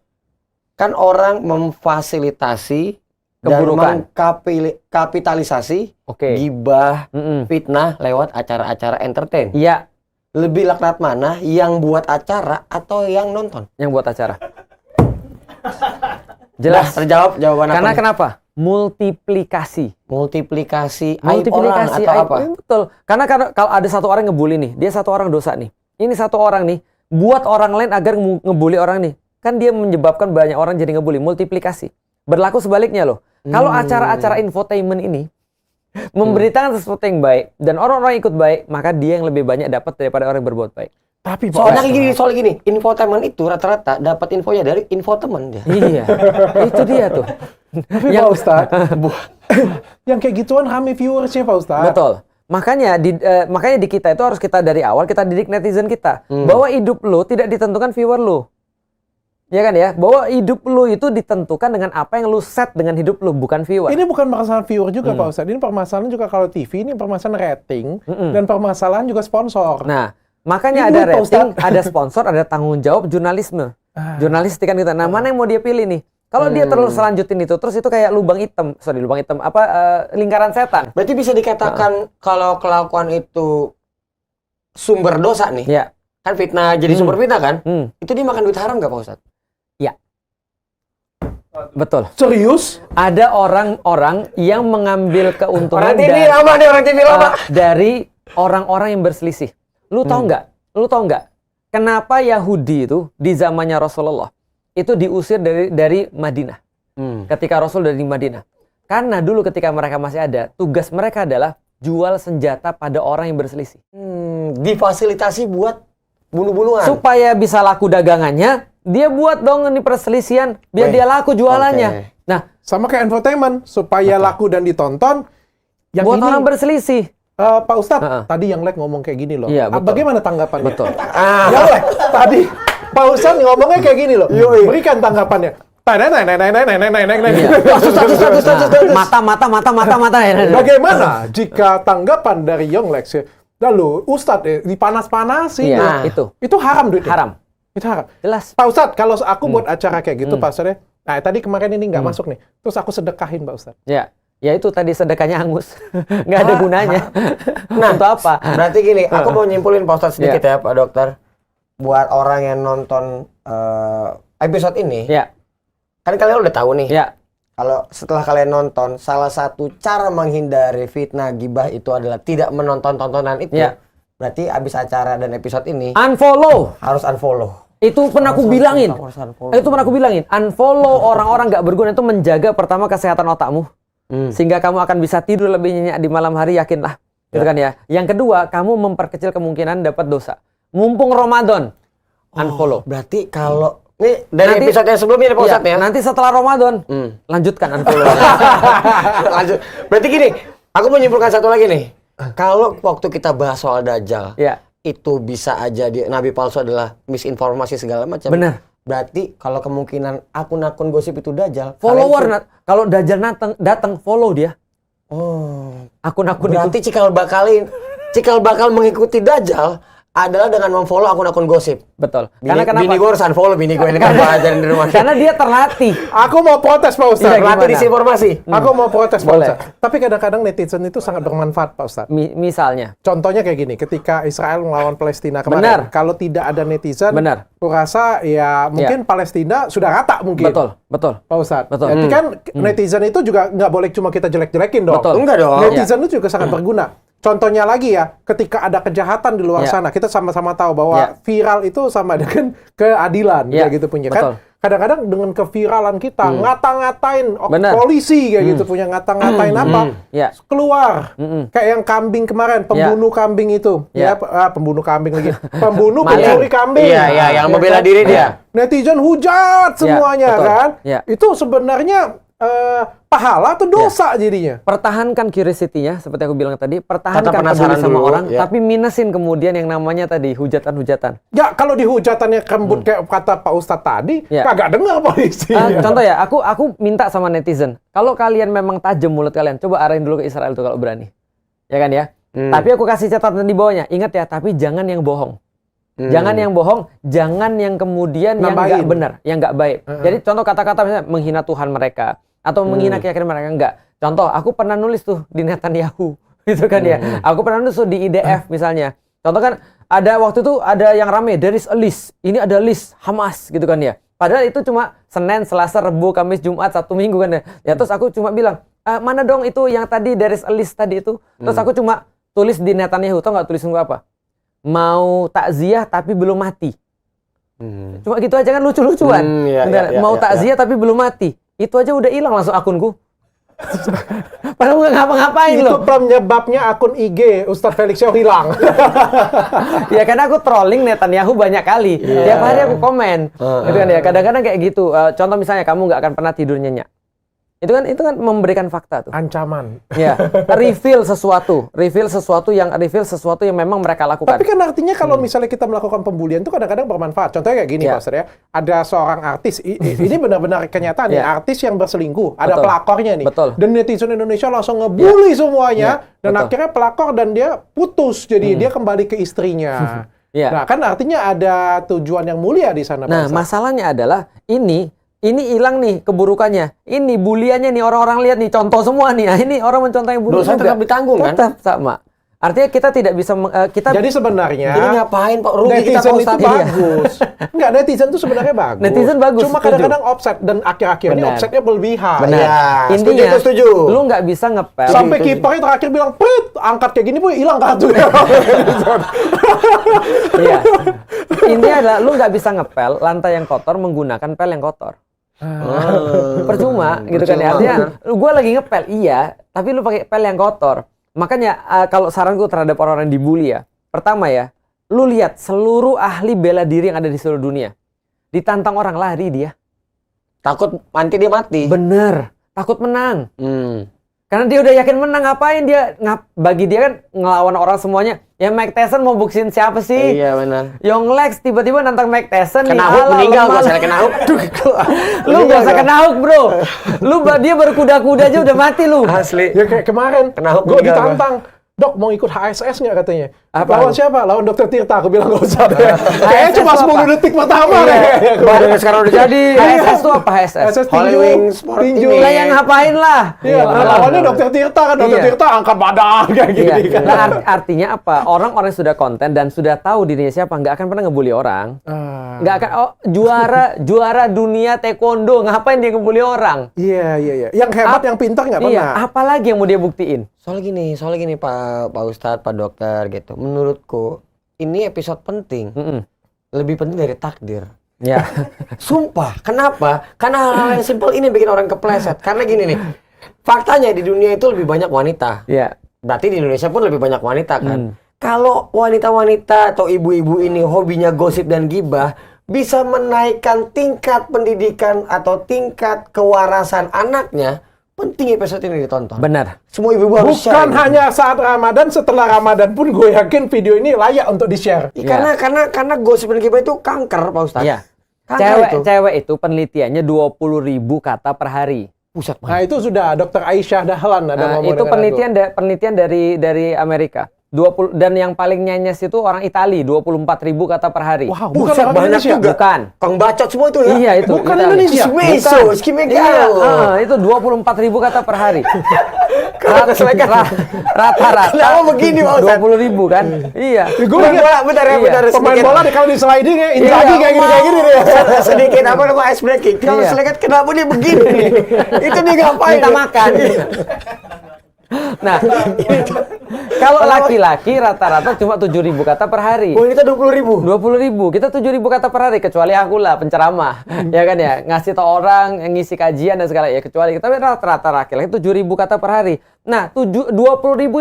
kan orang memfasilitasi Keburukan. dan mengkapitalisasi Oke. gibah, Mm-mm. fitnah lewat acara-acara entertain. Iya, Lebih laknat mana yang buat acara atau yang nonton? yang buat acara. Jelas. Nah, terjawab jawaban Karena apa? kenapa? Multiplikasi. Multiplikasi aib orang atau aib. apa? Betul. Karena kalau ada satu orang ngebully nih, dia satu orang dosa nih. Ini satu orang nih, buat orang lain agar ngebully orang nih. Kan dia menyebabkan banyak orang jadi ngebully. Multiplikasi. Berlaku sebaliknya loh. Kalau acara-acara infotainment ini memberitakan sesuatu yang baik dan orang-orang ikut baik, maka dia yang lebih banyak dapat daripada orang yang berbuat baik. Tapi Soalnya gini, infotainment itu rata-rata dapat infonya dari infotemen dia. Iya, itu dia tuh. Tapi Pak Ustadz, yang kayak gituan rame viewersnya Pak Ustadz. Betul. Makanya di kita itu harus kita dari awal kita didik netizen kita bahwa hidup lu tidak ditentukan viewer lu. Ya kan ya? Bahwa hidup lu itu ditentukan dengan apa yang lu set dengan hidup lu, bukan viewer. Ini bukan permasalahan viewer juga Pak Ustadz. Ini permasalahan juga kalau TV, ini permasalahan rating dan permasalahan juga sponsor. Nah, makanya Ini ada duit, Pak rating, Ustadz. ada sponsor, ada tanggung jawab jurnalisme. Jurnalistik kan kita. Nah, mana yang mau dia pilih nih? Kalau dia terus lanjutin itu, terus itu kayak lubang hitam, lingkaran setan. Berarti bisa dikatakan kalau kelakuan itu sumber dosa nih. Ya. Kan fitnah jadi sumber fitnah kan? Hmm. Itu dia makan duit haram nggak Pak Ustadz? Ya. Betul. Serius? Ada orang-orang yang mengambil keuntungan Orang TV lama nih, orang TV lama. dari orang-orang yang berselisih. Lu tahu nggak? Kenapa Yahudi itu di zamannya Rasulullah itu diusir dari Madinah. Ketika Rasul dari Madinah. Karena dulu ketika mereka masih ada, tugas mereka adalah jual senjata pada orang yang berselisih. Difasilitasi buat bunuh-bunuhan. Supaya bisa laku dagangannya, dia buat dong ini perselisihan biar dia laku jualannya. Nah, sama kayak infotainment supaya laku dan ditonton. Yang buat ini, orang berselisih. Pak Ustadz, tadi yang like ngomong kayak gini loh. Iya, betul. Bagaimana tanggapannya? Betul. Yang like, tadi Pak Ustadz ngomongnya kayak gini loh. Berikan tanggapannya. Mata. Bagaimana jika tanggapan dari Yonglek? Lalu Ustadz dipanas-panasin. Nah, itu haram duitnya. Haram. Itu haram. Jelas. Pak Ustadz, kalau aku buat acara kayak gitu, Pak Ustadz, nah tadi kemarin ini nggak masuk nih. Terus aku sedekahin, Pak Ustadz. Ya itu tadi sedekahnya hangus. Nggak ada gunanya. Nah, untuk apa? Berarti gini, aku mau nyimpulin Pak Ustadz sedikit ya Pak Dokter. Buat orang yang nonton episode ini, kan kalian udah tahu nih. Kalau setelah kalian nonton, salah satu cara menghindari fitnah gibah itu adalah tidak menonton tontonan itu. Berarti abis acara dan episode ini unfollow. Harus unfollow. Itu pernah aku bilangin. Itu pernah aku bilangin. Unfollow orang-orang nggak berguna itu menjaga pertama kesehatan otakmu. Sehingga kamu akan bisa tidur lebih nyenyak di malam hari, yakinlah. Gitu kan ya. Yang kedua, kamu memperkecil kemungkinan dapat dosa. Mumpung Ramadan, unfollow. Berarti kalau ini dari episode yang sebelumnya Pak Ustadz ya. Nanti setelah Ramadan, lanjutkan unfollow. Lanjut. Berarti gini, aku menyimpulkan satu lagi nih. Kalau waktu kita bahas soal Dajjal, itu bisa aja Nabi palsu adalah misinformasi segala macam. Benar. Berarti kalau kemungkinan akun-akun gosip itu Dajjal, follower kalau Dajjal datang follow dia. Akun-akun itu. Berarti cikal bakal mengikuti Dajjal adalah dengan memfollow akun-akun gosip. Betul. Karena kenapa? Bini gue harus unfollow bini gue ini kan ajarin di rumah. Karena dia terlatih. Aku mau protes Pak Ustadz. Terlatih disinformasi. Aku mau protes Pak Ustadz. Tapi kadang-kadang netizen itu sangat bermanfaat Pak Ustadz. Misalnya. Contohnya kayak gini, ketika Israel melawan Palestina kemarin. Kalau tidak ada netizen, aku rasa ya mungkin Palestina sudah rata mungkin. Betul. Pak Ustadz. Betul. Jadi kan netizen itu juga nggak boleh cuma kita jelek-jelekin dong. Betul. Enggak dong. Netizen itu juga sangat berguna. Contohnya lagi ya, ketika ada kejahatan di luar sana, kita sama-sama tahu bahwa viral itu sama dengan keadilan, kayak gitu punya kan. Kadang-kadang dengan keviralan kita ngata-ngatain polisi kayak gitu punya ngata-ngatain apa keluar kayak yang kambing kemarin, pembunuh kambing itu, pembunuh kambing lagi, pembunuh pencuri kambing, yang membela diri dia. Netizen hujat semuanya kan, itu sebenarnya pahala atau dosa jadinya? Pertahankan curiosity-nya, seperti aku bilang tadi, pertahankan peduli sama orang, tapi minusin kemudian yang namanya tadi hujatan-hujatan. Ya, kalau di hujatannya kembut kayak kata Pak Ustadz tadi, kagak dengar polisi. Contoh ya, aku minta sama netizen, kalau kalian memang tajam mulut kalian, coba arahin dulu ke Israel tuh kalau berani. Ya kan ya? Tapi aku kasih catatan di bawahnya, ingat ya, tapi jangan yang bohong. Jangan yang bohong, jangan yang kemudian yang nggak benar, yang nggak baik. Jadi contoh kata-kata misalnya menghina Tuhan mereka, atau menghina keyakinan mereka, enggak. Contoh, aku pernah nulis tuh di Netanyahu, gitu kan ya. Aku pernah nulis tuh di IDF misalnya. Contoh kan, ada waktu itu ada yang rame, there is a list. Ini ada list Hamas, gitu kan ya. Padahal itu cuma Senin, Selasa, Rebu, Kamis, Jumat, 1 minggu kan ya. Ya terus aku cuma bilang, mana dong itu yang tadi there is a list tadi itu. Terus aku cuma tulis di Netanyahu, tau nggak tulisan gue apa? Mau takziah tapi belum mati. Cuma gitu aja kan lucu-lucuan. Mau takziah tapi belum mati. Itu aja udah hilang langsung akunku. Padahal nggak ngapa-ngapain loh. Itu penyebabnya akun IG Ustadz Felix Show hilang. Ya karena aku trolling Netanyahu banyak kali. Tiap hari aku komen. Gitu kan ya. Kadang-kadang kayak gitu. Contoh misalnya kamu nggak akan pernah tidur nyenyak. Itu kan memberikan fakta tuh. Ancaman. Ya, reveal sesuatu yang memang mereka lakukan. Tapi kan artinya kalau misalnya kita melakukan pembulian itu kadang-kadang bermanfaat. Contohnya kayak gini, Pak Ustadz ya. Ada seorang artis, ini benar-benar kenyataan nih, artis yang berselingkuh, ada pelakornya nih. Dan netizen Indonesia langsung ngebully semuanya, dan akhirnya pelakor dan dia putus, jadi dia kembali ke istrinya. Nah, kan artinya ada tujuan yang mulia di sana, Pak Ustadz. Nah, masalahnya adalah ini hilang nih keburukannya. Ini buliannya nih orang-orang lihat nih contoh semua nih. Nah, ini orang mencontoh yang buruk. Dosa tetap ditanggung kan? Tetap sama. Artinya kita tidak bisa Jadi sebenarnya Jadi ngapain Pak? Rugi kita netizen Pak itu Ustadz. bagus. Enggak, netizen itu sebenarnya bagus. Netizen bagus, Cuma setuju. kadang-kadang offset dan akhir-akhir ini Benar. offsetnya berlebihan. Benar. Iya, Intinya, setuju. lu nggak bisa ngepel. Sampai kipernya terakhir bilang, "Prit, angkat kayak gini, boy, hilang kartunya." Iya. Intinya adalah lu nggak bisa ngepel lantai yang kotor menggunakan pel yang kotor. Percuma gitu kan ya. Artinya gue lagi ngepel iya, tapi lu pakai pel yang kotor. Makanya kalau saranku terhadap orang-orang yang dibully ya, pertama ya, lu lihat seluruh ahli bela diri yang ada di seluruh dunia, ditantang orang lari dia. Takut nanti dia mati. Bener, takut menang. Karena dia udah yakin menang, ngapain dia? Bagi dia kan ngelawan orang semuanya. Ya Mike Tyson mau buktiin siapa sih? Iya benar. Young Lex tiba-tiba nantang Mike Tyson. Kena hook meninggal, gak usah kena hook. Lu gak usah kena hook bro. Dia berkuda-kuda aja udah mati lu. Asli. Ya kayak kemarin, Kena hook gue meninggal, ditantang. Dok, mau ikut HSS nggak katanya? Apa? Lawan siapa? Lawan Dokter Tirta. Aku bilang nggak usah deh. Kayaknya cuma HSS 10 apa? detik pertama deh. Badannya sekarang udah jadi. HSS itu apa HSS? HSS Holy tinju. Wings Sport Tinju. ini. Lah yang ngapain lah? Iya, lawannya Dokter Tirta kan. Dokter Iya. Tirta angkat badan kayak Iya. gini kan. Nah, artinya apa? Orang-orang yang sudah konten dan sudah tahu dirinya siapa nggak akan pernah ngebully orang. Nggak akan juara dunia taekwondo ngapain dia ngebully orang? Iya. Yang hebat, yang pintar nggak Iya, pernah. apalagi yang mau dia buktiin? Soalnya gini Pak Ustadz, Pak Dokter gitu. Menurutku ini episode penting. Lebih penting dari takdir. Ya. Sumpah, kenapa? Karena hal-hal yang simpel ini bikin orang kepleset. Karena gini nih, faktanya di dunia itu lebih banyak wanita. Iya. Berarti di Indonesia pun lebih banyak wanita kan. Kalau wanita-wanita atau ibu-ibu ini hobinya gosip dan gibah, bisa menaikkan tingkat pendidikan atau tingkat kewarasan anaknya. Penting episode ini ditonton. Benar. Semua ibu-ibu harus share. Bukan hanya saat Ramadan, setelah Ramadan pun gue yakin video ini layak untuk di-share. Ya, karena gosip dan gibah itu kanker, Pak Ustadz. Iya. Kanker Cewek itu penelitiannya 20.000 kata per hari. Pusat. Nah itu sudah Dr. Aisyah Dahlan ada ngomong Itu dengan aku. penelitian dari Amerika. 20 dan yang paling nyenyes itu orang Itali, 24.000 kata per hari. Wow, bukan Buset, orang banyak Indonesia. juga. Bukan. Kang bacot semua itu ya. Iya itu. Bukan Itali. Indonesia. Meso, Bukan. skimegao. Iya, itu 24.000 kata per hari. Rata-rata. Rata-rata. Kenapa begini, Pak Ustadz? 20.000 kan? Iya. Gue Pemain ingat bola, bentar ya, Iya. bentar. pemain sedikit. bola kalau di sliding ya, Inzaghi Iya, kayak gini deh. Sedikit apa nama ice breaking. Kalau Iya. sedikit kenapa dia begini? Itu dia ngapain? Minta makan. Nah, kalau laki-laki rata-rata cuma 7.000 kata per hari. Wanita 20.000. 20.000, kita 7.000 kata per hari, kecuali aku lah penceramah, ya kan ya, ngasih tau orang, ngisi kajian dan segala ya, kecuali kita rata-rata laki-laki 7.000 kata per hari. Nah, 20.000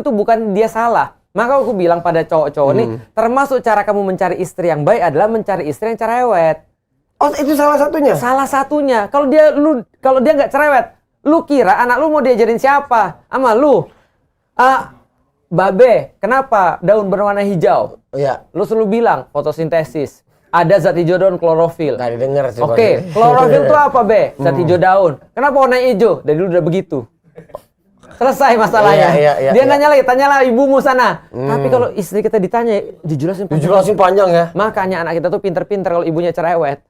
itu bukan dia salah. Maka aku bilang pada cowok-cowok nih, termasuk cara kamu mencari istri yang baik adalah mencari istri yang cerewet. Oh, itu salah satunya. Salah satunya. Kalau dia nggak cerewet, lu kira anak lu mau diajarin siapa? Sama lu. Babe, kenapa daun berwarna hijau? Iya. Lu selalu bilang fotosintesis. Ada zat hijau daun klorofil. Nggak didengar sih. Oke, klorofil itu apa, Be? Zat hijau daun. Kenapa warna hijau? Dari dulu udah begitu. Selesai masalahnya. Iya, Dia nanya lagi, tanyalah ibumu sana. Tapi kalau istri kita ditanya, dijelasin panjang. Dijelasin panjang ya. Makanya anak kita tuh pinter-pinter kalau ibunya cerewet.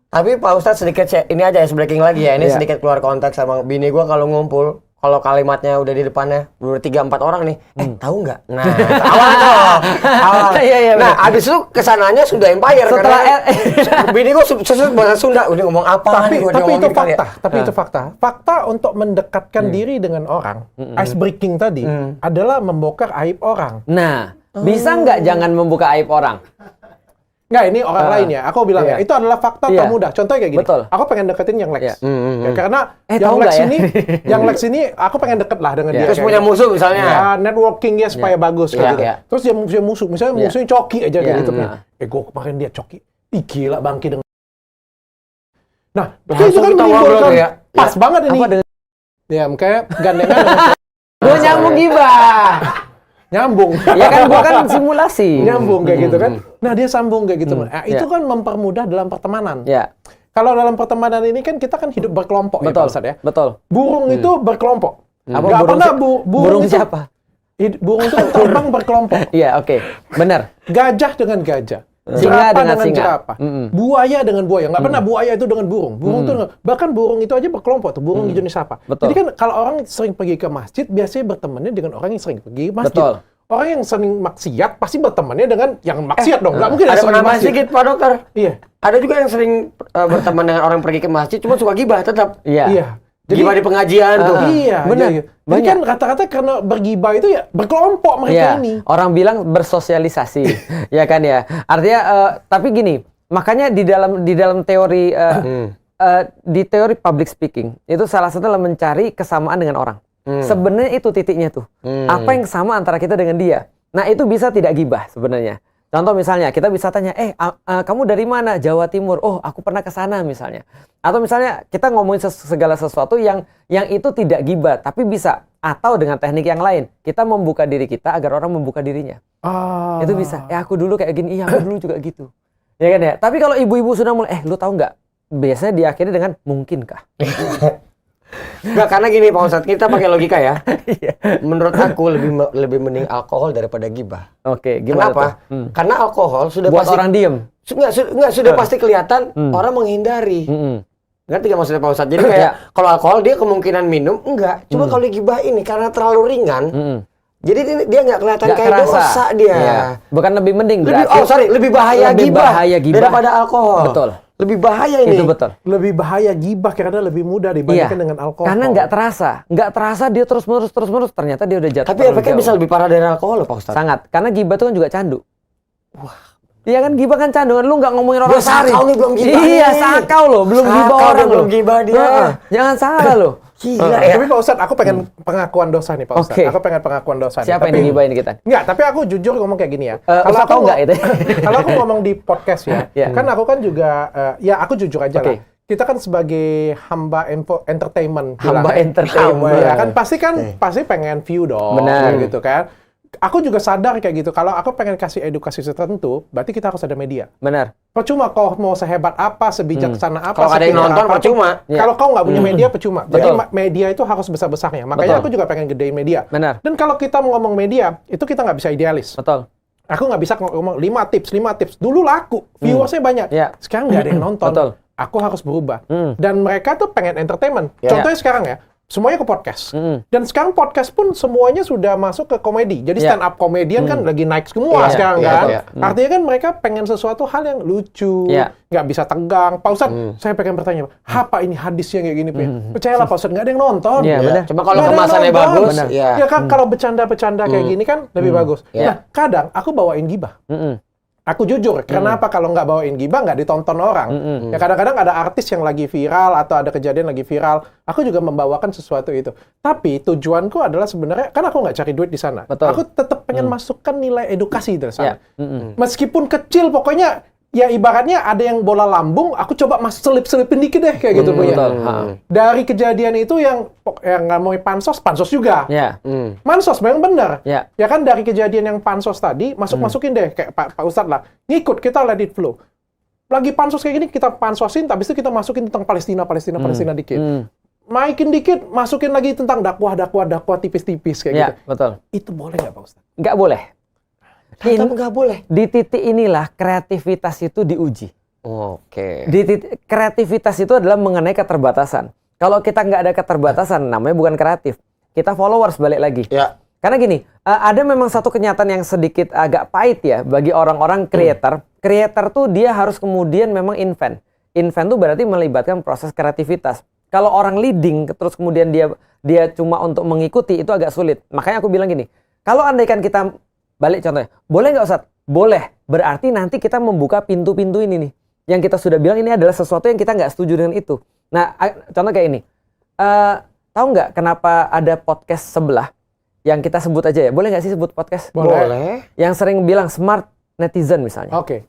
Tapi Pak Ustadz sedikit ini aja ice breaking lagi ya. Ini Iya. sedikit keluar konteks sama bini gua kalau ngumpul. Kalau kalimatnya udah di depannya, udah 3-4 orang nih. Tahu nggak? Nah, awal tuh. Awal. Iya, Nah, bener. abis itu kesananya Sunda Empire. Setelah karena bini gua susah bahasa Sunda. Udah ngomong apa? Tapi itu fakta. Tapi itu fakta. Fakta untuk mendekatkan diri dengan orang, ice breaking tadi adalah membongkar aib orang. Nah, bisa nggak jangan membuka aib orang? Nggak, ini orang lain ya. Aku bilang Iya. ya, itu adalah fakta Iya. termudah. Contohnya kayak gini. Betul. Aku pengen deketin yang Lex. Iya. Ya, karena tahu yang Lex nggak ya? ini, yang Lex ini aku pengen deket lah dengan Iya. dia. Terus kayak punya gitu. musuh misalnya. Ya, networkingnya supaya bagus kayak Iya, gitu. iya. Terus dia punya musuh, misalnya Iya. musuhnya Coki aja kayak Iya, gitu. nah. Gue kemarin dia Coki, ih gila Bangki dengan. Nah, Langsung itu kan kita ngobrol menimbulkan tuh ya. pas banget ini. Apa dengan Ya, makanya gandengan dengan gue nyambung gibah? nyambung. Ya kan gua kan simulasi. Nyambung kayak gitu kan. Nah, dia sambung kayak gitu. Nah, itu Iya. kan mempermudah dalam pertemanan. Ya, Kalau dalam pertemanan ini kan kita kan hidup berkelompok ya, betul. Pak Ustadz ya. Betul. Burung itu berkelompok. Apa Nggak burung pernah si- burung burung itu, siapa? Burung itu kan terbang berkelompok. Iya, oke. Benar. Gajah dengan gajah. Singa Jerapah dengan singa. jerapah. Buaya dengan buaya. Nggak pernah buaya itu dengan burung. Burung itu bahkan burung itu aja berkelompok tuh. Burung jenis apa. Betul. Jadi kan kalau orang sering pergi ke masjid, biasanya bertemannya dengan orang yang sering pergi ke masjid. Betul. Orang yang sering maksiat pasti bertemannya dengan yang maksiat dong. Nggak mungkin ada yang sering penambahan maksiat. sedikit Pak Dokter. Iya. Ada juga yang sering berteman dengan orang pergi ke masjid, cuma suka gibah tetap. Iya. Jadi gibah di pengajian tuh. Iya, benar. Iya. Jadi kan rata-rata karena bergibah itu ya berkelompok mereka ini. Orang bilang bersosialisasi, ya kan ya. Artinya, tapi gini, makanya di dalam teori di teori public speaking itu salah satu adalah mencari kesamaan dengan orang. Sebenarnya itu titiknya tuh. Apa yang sama antara kita dengan dia? Nah itu bisa tidak gibah sebenarnya. Contoh misalnya kita bisa tanya, kamu dari mana? Jawa Timur. Oh, aku pernah ke sana misalnya. Atau misalnya kita ngomongin segala sesuatu yang itu tidak gibah, tapi bisa. Atau dengan teknik yang lain, kita membuka diri kita agar orang membuka dirinya. Itu bisa. Aku dulu kayak gini. Iya, aku dulu juga gitu. Ya kan ya. Tapi kalau ibu-ibu sudah mulai, lu tahu nggak? Biasanya diakhiri dengan mungkinkah? Enggak, karena gini Pak Ustadz, kita pakai logika ya. Menurut aku lebih mending alkohol daripada gibah. Oke, gimana? Kenapa? Karena alkohol sudah buat pasti orang diem. Sudah pasti kelihatan orang menghindari. Ngerti nggak maksudnya Pak Ustadz? Jadi kayak kalau alkohol dia kemungkinan minum enggak. Cuma kalau gibah ini karena terlalu ringan. Jadi dia nggak kelihatan kayak dosa dia. Iya. Bukan lebih mending. Lebih bahaya gibah daripada alkohol. Betul. Lebih bahaya ini. Itu betul. Lebih bahaya gibah karena lebih mudah dibandingkan dengan alkohol. Karena nggak terasa dia terus menerus ternyata dia udah jatuh. Tapi efeknya bisa lebih parah dari alkohol Pak Ustadz. Sangat. Karena gibah itu kan juga candu. Wah. Iya kan gibah kan candu kan, lu nggak ngomongin orang sari. Sakau nih belum gibah. Iya, sakau loh, belum gibah orang belum gibah dia. Jangan salah loh. Gila ya. Tapi Pak Ustadz, aku pengen pengakuan dosa nih Pak Ustadz. Aku pengen pengakuan dosa. Siapa yang digibahin kita? Enggak, tapi aku jujur ngomong kayak gini ya. Kalau aku nggak itu. Kalau aku ngomong di podcast ya, kan aku kan juga, ya aku jujur aja lah. Kita kan sebagai hamba entertainment. Hamba entertainment. Ya kan pasti pengen view dong. Benar. Gitu kan. Aku juga sadar kayak gitu. Kalau aku pengen kasih edukasi tertentu, berarti kita harus ada media. Benar. Percuma kau mau sehebat apa, sebijaksana apa, kalau ada yang nonton percuma. Kalau kau nggak punya media percuma. Jadi media itu harus besar-besarnya. Makanya aku juga pengen gedein media. Benar. Dan kalau kita mau ngomong media, itu kita nggak bisa idealis. Betul. Aku nggak bisa ngomong 5 tips. Dulu laku, viewersnya banyak. Sekarang nggak ada yang nonton. Betul. Aku harus berubah. Dan mereka tuh pengen entertainment. Contohnya sekarang ya, semuanya ke podcast. Dan sekarang podcast pun semuanya sudah masuk ke komedi. Jadi stand up comedian kan lagi naik semua sekarang kan. Artinya kan mereka pengen sesuatu hal yang lucu, nggak bisa tegang. Pak Ustadz, saya pengen bertanya, apa ini hadisnya kayak gini? Percayalah Pak Ustadz, nggak ada yang nonton. Cuma kalau kemasannya bagus. Ya kan kalau bercanda-bercanda kayak gini kan lebih bagus. Nah, kadang aku bawain gibah. Aku jujur, kenapa kalau nggak bawain gibah nggak ditonton orang? Ya kadang-kadang ada artis yang lagi viral atau ada kejadian lagi viral, aku juga membawakan sesuatu itu. Tapi tujuanku adalah sebenarnya, kan aku nggak cari duit di sana. Betul. Aku tetap pengen masukkan nilai edukasi dari sana. Meskipun kecil, pokoknya ya ibaratnya ada yang bola lambung, aku coba selip-selipin dikit deh kayak gitu punya. Dari kejadian itu yang nggak mau pansos juga. Pansos memang benar. Ya kan dari kejadian yang pansos tadi masukin deh kayak Pak Ustadz lah. Ngikut kita let it flow. Lagi pansos kayak gini kita pansosin, habis itu kita masukin tentang Palestina dikit. Maikin dikit, masukin lagi tentang dakwah tipis-tipis kayak gitu. Betul. Itu boleh nggak Pak Ustadz? Nggak boleh. Tetap nggak boleh. Di titik inilah kreativitas itu diuji. Oke. Kreativitas itu adalah mengenai keterbatasan. Kalau kita nggak ada keterbatasan, namanya bukan kreatif. Kita followers balik lagi. Karena gini, ada memang satu kenyataan yang sedikit agak pahit ya bagi orang-orang creator. Creator tuh dia harus kemudian memang invent. Invent tuh berarti melibatkan proses kreativitas. Kalau orang leading terus kemudian dia cuma untuk mengikuti itu agak sulit. Makanya aku bilang gini, kalau andaikan kita balik contohnya, boleh nggak Ustadz? Boleh. Berarti nanti kita membuka pintu-pintu ini nih. Yang kita sudah bilang ini adalah sesuatu yang kita nggak setuju dengan itu. Nah, contoh kayak ini. Tahu nggak kenapa ada podcast sebelah yang kita sebut aja ya? Boleh nggak sih sebut podcast? Boleh. Yang sering bilang smart netizen misalnya. Oke.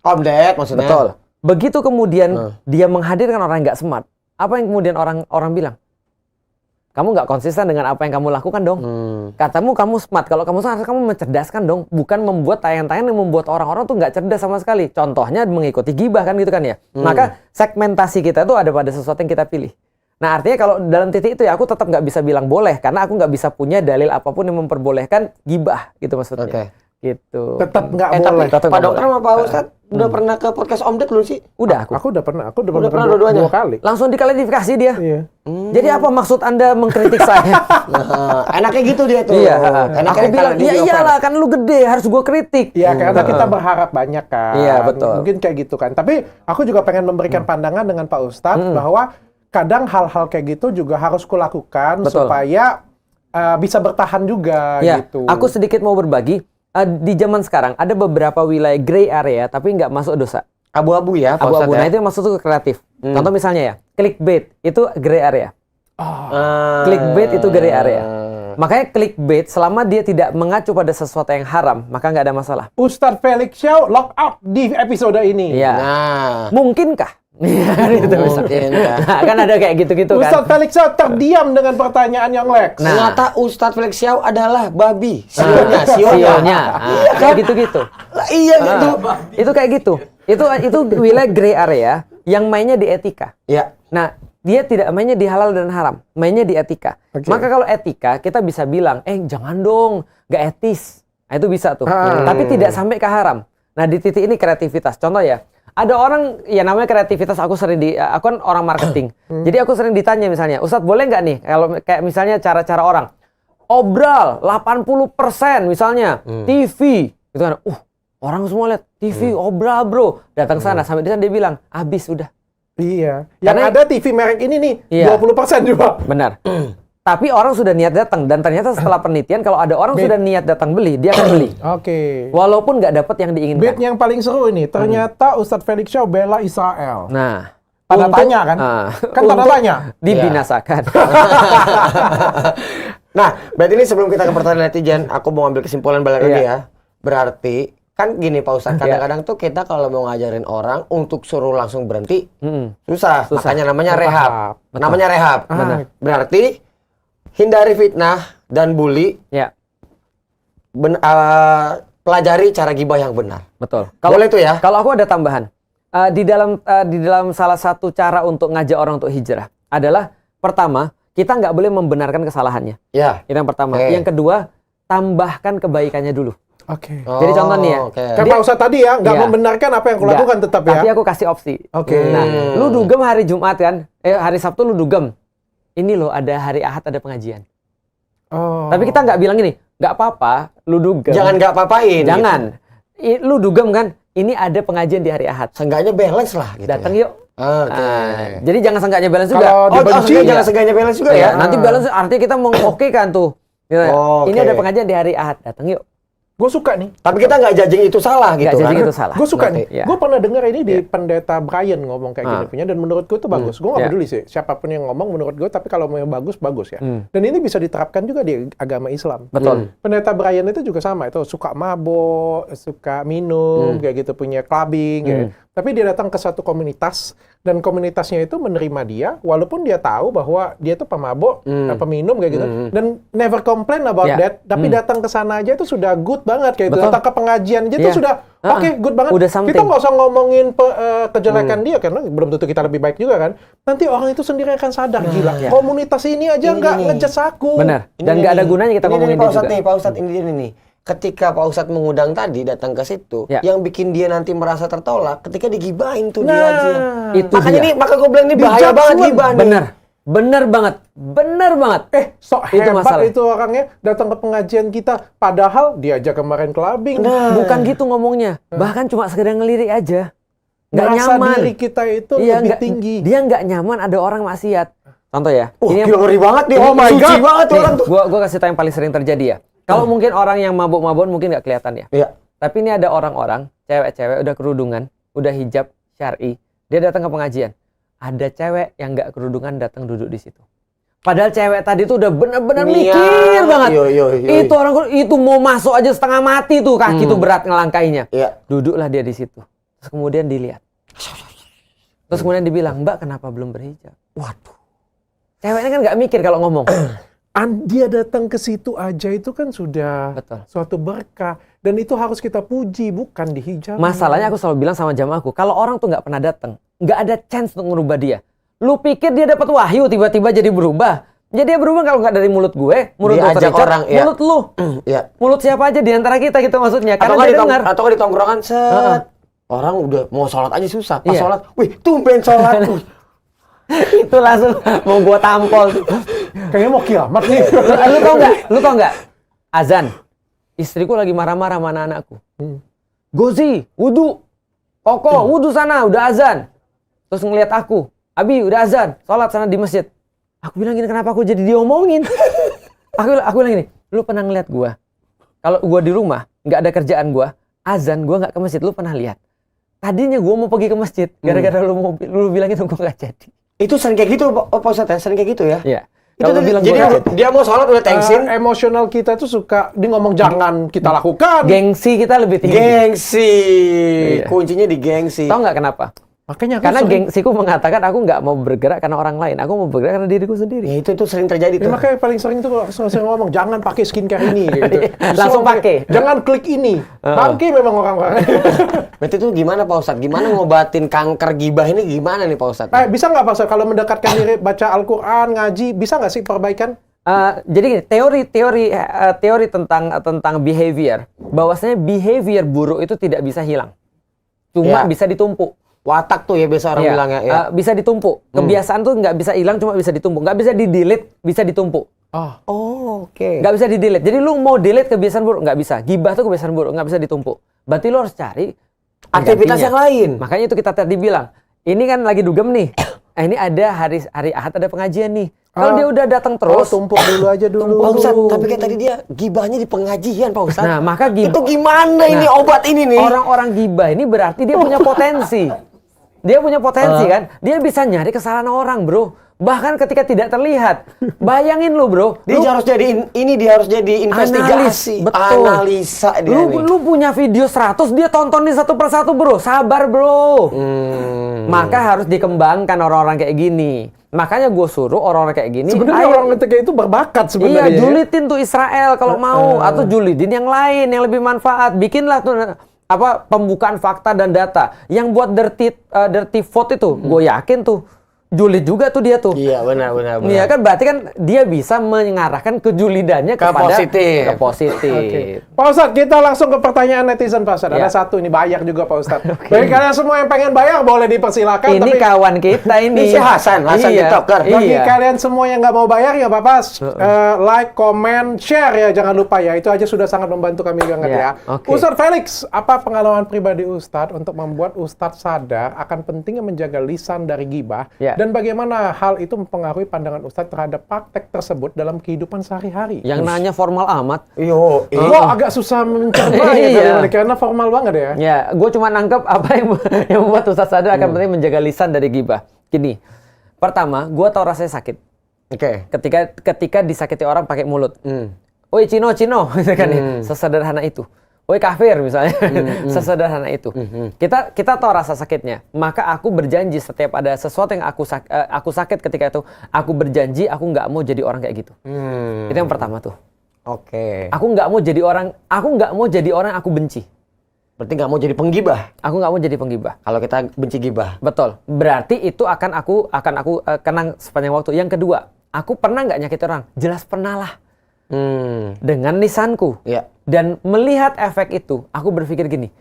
Update maksudnya. Betul. Begitu kemudian dia menghadirkan orang yang nggak smart, apa yang kemudian orang bilang? Kamu nggak konsisten dengan apa yang kamu lakukan dong. Katamu kamu smart. Kalau kamu smart, kamu mencerdaskan dong. Bukan membuat tayangan-tayangan yang membuat orang-orang tuh nggak cerdas sama sekali. Contohnya mengikuti gibah kan gitu kan ya. Maka segmentasi kita tuh ada pada sesuatu yang kita pilih. Nah artinya kalau dalam titik itu ya aku tetap nggak bisa bilang boleh. Karena aku nggak bisa punya dalil apapun yang memperbolehkan gibah gitu maksudnya. Gitu. Tetap nggak boleh. Tapi Pak Dokter sama Pak Ustadz udah pernah ke podcast Om Ded belum sih? Udah Aku udah pernah pernah dua-duanya? 2 kali. Langsung diklarifikasi dia. Iya. Jadi apa maksud Anda mengkritik saya? Nah, enaknya gitu dia tuh. Iya. Enaknya Aku bilang, karena ya dia iyalah kan lu gede, harus gua kritik. Iya, karena kita berharap banyak kan. Iya, betul. Mungkin kayak gitu kan. Tapi aku juga pengen memberikan pandangan dengan Pak Ustadz bahwa kadang hal-hal kayak gitu juga harus kulakukan Betul. supaya bisa bertahan juga Ya, gitu. aku sedikit mau berbagi. Di zaman sekarang ada beberapa wilayah gray area tapi nggak masuk dosa. abu-abu ya, Pak Abu-abu. Ustadz Nah ya. itu yang masuk tuh kreatif. Contoh misalnya ya, clickbait itu gray area. Clickbait itu gray area. Makanya clickbait selama dia tidak mengacu pada sesuatu yang haram, maka nggak ada masalah. Ustadz Felix Xiao lock out di episode ini. Iya. Nah, Mungkinkah? Itu bisa. mungkin kan. Nah, kan ada kayak gitu-gitu kan. Ustadz Felix Xiao terdiam dengan pertanyaan yang Lex. Nah. Ternyata Ustadz Felix Xiao adalah babi. Sionya. Sionya. Kayak gitu-gitu. Lah, iya gitu. Itu kayak gitu. Itu wilayah gray area yang mainnya di etika. Ya. Nah, dia tidak mainnya di halal dan haram, mainnya di etika. Oke. Maka kalau etika, kita bisa bilang, jangan dong, nggak etis. Nah, itu bisa tuh. Tapi tidak sampai ke haram. Nah, di titik ini kreativitas. Contoh ya, ada orang, ya namanya kreativitas, aku kan orang marketing. Jadi aku sering ditanya misalnya, Ustadz boleh nggak nih, kalau kayak misalnya cara-cara orang, obral 80% misalnya, TV, gitu kan, orang semua lihat, TV, obral bro, datang sana, sampai di sana dia bilang, habis udah. Iya. Yang Karena- ada TV merek ini nih, Iya. 20% juga. Benar. Tapi orang sudah niat datang, dan ternyata setelah penelitian kalau ada orang sudah niat datang beli, dia akan beli. Oke. Walaupun nggak dapat yang Bait diinginkan. yang paling seru ini, ternyata Ustadz Felix Xiao bela Israel. Nah, Tanda tanya kan? Kan tanda untuk tanya. dibinasakan. Nah, berarti ini sebelum kita ke pertanyaan netizen, aku mau ambil kesimpulan balik lagi ya. Berarti kan gini Pak Ustadz, kadang-kadang tuh kita kalau mau ngajarin orang untuk suruh langsung berhenti, susah. Makanya namanya rehab. Betul. Namanya rehab. Benar. Berarti hindari fitnah dan bully, Ya, pelajari cara gibah yang benar. betul. Boleh tuh ya? Kalau aku ada tambahan. Di dalam salah satu cara untuk ngajak orang untuk hijrah adalah pertama, kita nggak boleh membenarkan kesalahannya. Ya. Itu yang pertama. Oke. Yang kedua, tambahkan kebaikannya dulu. Oke. Jadi contoh nih ya. oke. Kan Pak Ustadz tadi ya, nggak Iya. membenarkan apa yang Nggak. kulakukan tetap ya. Tapi aku kasih opsi. Oke. Nah, lu dugem hari Jumat kan? Hari Sabtu lu dugem. Ini loh ada hari Ahad ada pengajian. Oh. Tapi kita nggak bilang gini, nggak apa-apa, lu dugem. Jangan nggak apa-apain. Jangan. Lu dugem kan? Ini ada pengajian di hari Ahad. Seenggaknya balance lah gitu. Datang ya. yuk. Oke. Jadi jangan seenggaknya balance juga. Kalau dibenci, seenggaknya jangan seenggaknya balance juga ya. Nanti balance artinya kita oke kan tuh. Gitu. Oh, Ini oke. ada pengajian di hari Ahad. Datang yuk. Gue suka nih. Tapi kita nggak judging itu salah gitu Nggak jadi kan. itu salah. Gue suka Ngerti. nih. Iya. Gue pernah dengar ini di pendeta Brian ngomong kayak gini punya, dan menurut gue itu bagus. Gue nggak Iya. peduli sih siapapun yang ngomong menurut gue, tapi kalau mau yang bagus ya. Dan ini bisa diterapkan juga di agama Islam. Betul. Pendeta Brian itu juga sama, itu suka mabok, suka minum, kayak gitu, punya clubbing. Kayak. Tapi dia datang ke satu komunitas, dan komunitasnya itu menerima dia, walaupun dia tahu bahwa dia itu pemabok, peminum kayak gitu, dan never complain about Ya. that. Tapi datang ke sana aja itu sudah good banget kayak gitu. Betul. Datang ke pengajian aja itu Iya. sudah oke, good banget. Udah something. Kita nggak usah ngomongin kejelekan dia, karena belum tentu kita lebih baik juga kan. Nanti orang itu sendiri akan sadar, gila, ya. komunitas ini aja nggak ngejudge aku. Benar. Ini Dan nggak nih. ada gunanya kita Ini ngomongin nih, Pak dia Ustadz juga. nih, Pak Ustadz ini nih. Ketika Pak Ustadz mengundang tadi datang ke situ, Ya. yang bikin dia nanti merasa tertolak ketika digibahin tuh Nah, dia aja. Itu Makanya dia. nih, maka gue bilang ini Di bahaya banget judgment. gibah nih. Bener. Bener banget. Bener banget. Sok Itu hebat masalah. itu orangnya datang ke pengajian kita, padahal dia aja kemarin clubbing. Bukan gitu ngomongnya. Bahkan cuma sekedar ngelirik aja. Nggak Merasa nyaman. diri kita itu Iya, lebih nggak- tinggi. Dia nggak nyaman ada orang maksiat. Contoh ya. Gila, yang- ngeri banget dia. Oh my Suci God. banget tuh nih, orang tuh. gua kasih tau yang paling sering terjadi ya. Kalau mungkin orang yang mabuk-mabukan mungkin nggak kelihatan ya. Iya. Tapi ini ada orang-orang, cewek-cewek udah kerudungan, udah hijab syar'i, dia datang ke pengajian. Ada cewek yang nggak kerudungan datang duduk di situ. Padahal cewek tadi tuh udah bener-bener Niat. mikir banget. Yo. Itu orang itu mau masuk aja setengah mati tuh, kaki tuh berat ngelangkainya. Iya. Duduklah dia di situ. Terus kemudian dilihat. Terus kemudian dibilang, Mbak kenapa belum berhijab? Waduh. Ceweknya kan nggak mikir kalau ngomong. Dia datang ke situ aja itu kan sudah Betul. suatu berkah, dan itu harus kita puji, bukan dihijab. Masalahnya aku selalu bilang sama jamaahku, kalau orang tuh nggak pernah datang, nggak ada chance untuk ngerubah dia. Lu pikir dia dapat wahyu tiba-tiba jadi berubah? Jadi dia berubah kalau nggak dari mulut gue, mulut Dr. Richard, orang, ya. Mulut lu. Iya. Mulut siapa aja di antara kita gitu maksudnya. Karena dia dengar. Atau di tongkrongan set. Orang udah mau sholat aja susah. Pas sholat, wih tumben sholat. Itu langsung mau gua tampol. Kayaknya mau kiamat nih. Lu tau nggak? Azan. Istriku lagi marah-marah sama anak-anakku. Gozi, wudu. Koko, wudu sana, udah azan. Terus ngeliat aku. Abi, udah azan. Sholat sana di masjid. Aku bilang gini, kenapa aku jadi diomongin? aku bilang gini, lu pernah ngeliat gua? Kalau gua di rumah, nggak ada kerjaan gua, azan gua nggak ke masjid, lu pernah lihat? Tadinya gua mau pergi ke masjid, gara-gara lu bilang itu gua nggak jadi. Itu sering kayak gitu, Pak Ustadz ya? Sering kayak gitu ya? Iya. Itu bilang jadi dia mau sholat udah tensin. Emosional kita tuh suka dia ngomong jangan kita lakukan. Gengsi kita lebih tinggi. Gengsi. Kuncinya di gengsi. Tahu nggak kenapa? Makanya karena gengsiku mengatakan aku nggak mau bergerak karena orang lain, aku mau bergerak karena diriku sendiri. Ya itu sering terjadi tuh. Makanya paling sering tuh sering ngomong jangan pakai skincare ini gitu. Langsung pakai. Jangan klik ini. Bangki memang orang-orang. Berarti itu gimana Pak Ustadz? Gimana ngobatin kanker gibah ini gimana nih Pak Ustadz? Bisa nggak Pak Ustadz kalau mendekatkan diri baca Al-Qur'an, ngaji, bisa nggak sih perbaikan? Jadi gini, teori tentang behavior, bahwasanya behavior buruk itu tidak bisa hilang. Cuma bisa ditumpuk. Watak tuh ya biasa orang bilangnya ya. Bisa ditumpuk. Kebiasaan tuh nggak bisa hilang, cuma bisa ditumpuk. Nggak bisa di-delete, bisa ditumpuk. Oke. Nggak bisa di-delete. Jadi lu mau delete kebiasaan buruk, nggak bisa. Gibah tuh kebiasaan buruk, nggak bisa ditumpuk. Berarti lu harus cari aktivitas yang lain. Makanya itu kita tadi bilang, ini kan lagi dugem nih. Ini ada hari Ahad ada pengajian nih. Kalau dia udah datang terus, tumpuk dulu aja dulu. Pak Ustadz, tapi kayak tadi dia gibahnya di pengajian Pak Ustadz. Nah, maka gibah. Itu gimana ini obat ini nih? Orang-orang gibah ini berarti dia punya potensi. Dia punya potensi kan? Dia bisa nyari kesalahan orang, bro. Bahkan ketika tidak terlihat. Bayangin lu, bro. Dia harus jadi investigasi. Betul. Analisa dia nih. Lu punya video 100, dia tontonin satu persatu, bro. Sabar, bro. Maka harus dikembangkan orang-orang kayak gini. Makanya gue suruh orang-orang kayak gini. Sebenarnya orang kayak itu berbakat sebenarnya. Iya, julitin tuh Israel kalau mau. Atau julidin yang lain, yang lebih manfaat. Bikinlah tuh pembukaan fakta dan data yang buat dirty vote itu, gue yakin tuh julid juga tuh dia tuh. Iya benar. Iya kan berarti kan dia bisa mengarahkan kejulidannya kepada ke positif. Okay. Pak Ustadz, kita langsung ke pertanyaan netizen Pak Ustadz. Ada satu ini bayar juga Pak Ustadz. Bagi kalian semua yang pengen bayar boleh dipersilakan. Ini kawan kita ini. Ini si Hasan TikToker. Bagi kalian semua yang nggak mau bayar ya Bapak, like, comment, share ya, jangan lupa ya. Itu aja sudah sangat membantu kami banget ya. Ustadz Felix, apa pengalaman pribadi Ustadz untuk membuat Ustadz sadar akan pentingnya menjaga lisan dari gibah? Dan bagaimana hal itu mempengaruhi pandangan Ustadz terhadap praktek tersebut dalam kehidupan sehari-hari? Yang nanya formal amat. Wah, agak susah mencerna ya, karena formal banget ya. Ya, gue cuma nangkep apa yang membuat Ustadz sadar akan penting menjaga lisan dari gibah. Gini, pertama, gue tau rasanya sakit. Ketika disakiti orang pakai mulut. Oi Cino, gitu kan ya. Sesederhana itu. Woi kafir misalnya, sesederhana itu. Kita tahu rasa sakitnya. Maka aku berjanji setiap ada sesuatu yang aku sakit ketika itu, aku berjanji aku nggak mau jadi orang kayak gitu. Itu yang pertama tuh. Aku nggak mau jadi orang yang aku benci. Berarti nggak mau jadi penggibah. Aku nggak mau jadi penggibah. Kalau kita benci gibah. Betul. Berarti itu akan aku kenang sepanjang waktu. Yang kedua, aku pernah nggak nyakit orang? Jelas pernah lah. Dengan lisanku. Dan melihat efek itu, aku berpikir gini,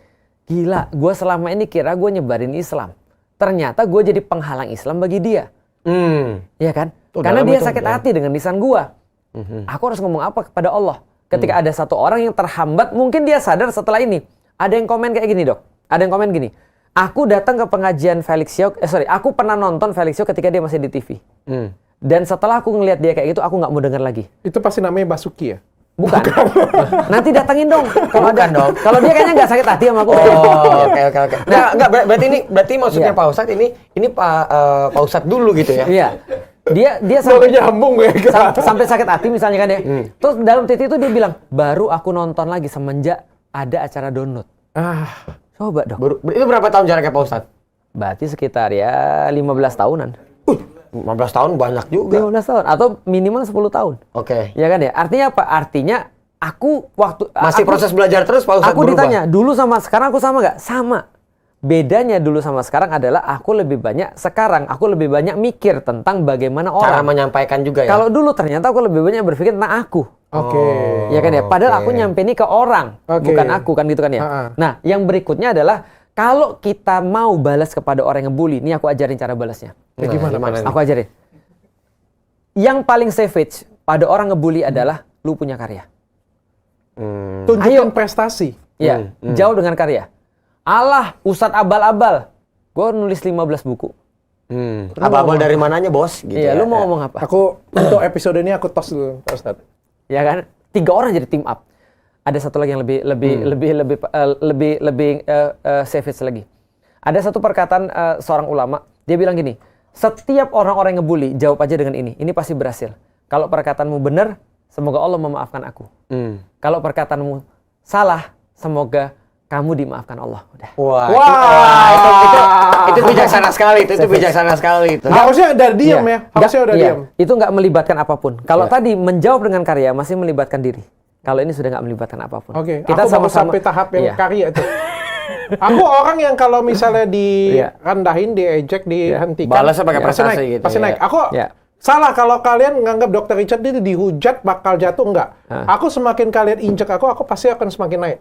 gila, gue selama ini kira gue nyebarin Islam. Ternyata gue jadi penghalang Islam bagi dia. Iya kan? Karena dia sakit hati dengan lisan gue. Aku harus ngomong apa kepada Allah? Ketika ada satu orang yang terhambat, mungkin dia sadar setelah ini. Ada yang komen kayak gini, Dok. Ada yang komen gini, aku datang ke pengajian Felix Yeo, aku pernah nonton Felix Yeo ketika dia masih di TV. Dan setelah aku ngelihat dia kayak gitu, aku nggak mau dengar lagi. Itu pasti namanya Basuki ya? Bukan. Nanti datangin dong. Kalau dia kayaknya nggak sakit hati sama aku. Oke. Nah, berarti maksudnya Pak Ustadz ini Pak Ustadz dulu gitu ya? Iya. Dia sampai nyambung ya. Sampai sakit hati misalnya kan ya. Terus dalam titik itu dia bilang, baru aku nonton lagi semenjak ada acara download. Coba dong. Itu berapa tahun jaraknya Pak Ustadz? Berarti sekitar ya 15 tahunan. 15 tahun banyak juga. 15 tahun atau minimal 10 tahun. Ya kan ya? Artinya apa? Artinya aku masih proses belajar terus Pak Ustadz. Aku ditanya, dulu sama sekarang aku sama nggak? Sama. bedanya dulu sama sekarang adalah aku lebih banyak mikir tentang bagaimana orang. Cara menyampaikan juga ya. Kalau dulu ternyata aku lebih banyak berpikir tentang aku. Oke. Ya kan ya. Padahal aku nyampe ini ke orang, bukan aku kan gitu kan ya. Nah, yang berikutnya adalah kalau kita mau balas kepada orang yang ngebully, ini aku ajarin cara balasnya. Gimana? Aku ajarin. Yang paling savage pada orang ngebully adalah lu punya karya. Tunjukin prestasi. Ya, jauh dengan karya. Alah, Ustadz abal-abal. Gue nulis 15 buku. Abal-abal dari mananya, Bos? Gitu iya, lu mau ngomong apa? Aku untuk episode ini aku tos dulu, Pak Ustadz. Ya kan? 3 orang jadi team up. Ada satu lagi yang lebih savage lagi. Ada satu perkataan seorang ulama, dia bilang gini, setiap orang-orang yang ngebully, jawab aja dengan ini. Ini pasti berhasil. Kalau perkataanmu benar, semoga Allah memaafkan aku. Kalau perkataanmu salah, semoga kamu dimaafkan Allah. Udah. Itu bijaksana sekali. Itu bijaksana sekali. Harusnya udah diam ya. Harusnya udah diam. Itu nggak melibatkan apapun. Kalau tadi menjawab dengan karya masih melibatkan diri. Kalau ini sudah nggak melibatkan apapun. Oke. Kita baru sampai tahap yang karya itu. Aku orang yang kalau misalnya direndahin, diejek, dihentikan, balasnya pakai prestasi gitu. Pasti naik. Aku salah kalau kalian nganggap Dr. Richard itu dihujat bakal jatuh, enggak. Aku semakin kalian injek aku pasti akan semakin naik.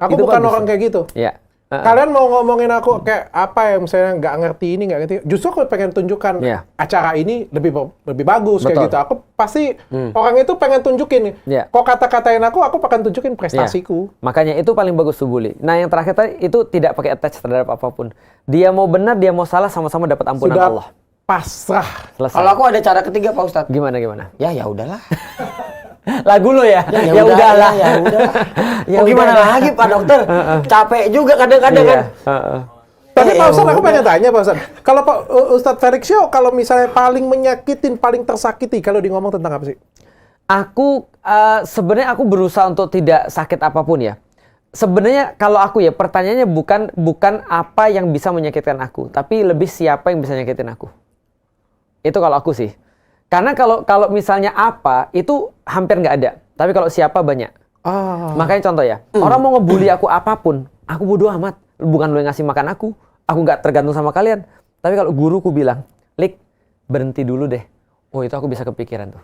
Aku bukan orang kayak gitu. Kalian mau ngomongin aku kayak apa ya, misalnya nggak ngerti ini, nggak ngerti. Justru aku pengen tunjukkan acara ini lebih bagus. Betul. Kayak gitu. Aku pasti orang itu pengen tunjukin. Kok kata-katain aku pengen tunjukin prestasiku. Makanya itu paling bagus tuh bully. Nah yang terakhir tadi itu tidak pakai attach terhadap apapun. Dia mau benar, dia mau salah, sama-sama dapat ampunan Allah. Pasrah. Selesai. Kalau aku ada cara ketiga, Pak Ustadz. Gimana? Ya udahlah. Lagu lo ya? Ya udahlah. Gimana lagi Pak Dokter? Capek juga kadang-kadang kan. Tapi Pak Ustadz, aku pengen tanya Pak Ustadz. Kalau Pak Ustadz Felix Show, kalau misalnya paling menyakitin, paling tersakiti, kalau di ngomong tentang apa sih? Aku sebenarnya aku berusaha untuk tidak sakit apapun ya. Sebenarnya kalau aku ya pertanyaannya bukan apa yang bisa menyakitkan aku, tapi lebih siapa yang bisa nyakitin aku. Itu kalau aku sih. Karena kalau misalnya apa, itu hampir nggak ada. Tapi kalau siapa banyak. Makanya contoh ya, orang mau ngebully aku apapun, aku bodo amat. Bukan lo yang ngasih makan aku nggak tergantung sama kalian. Tapi kalau guruku bilang, Lik, berhenti dulu deh. Oh itu aku bisa kepikiran tuh.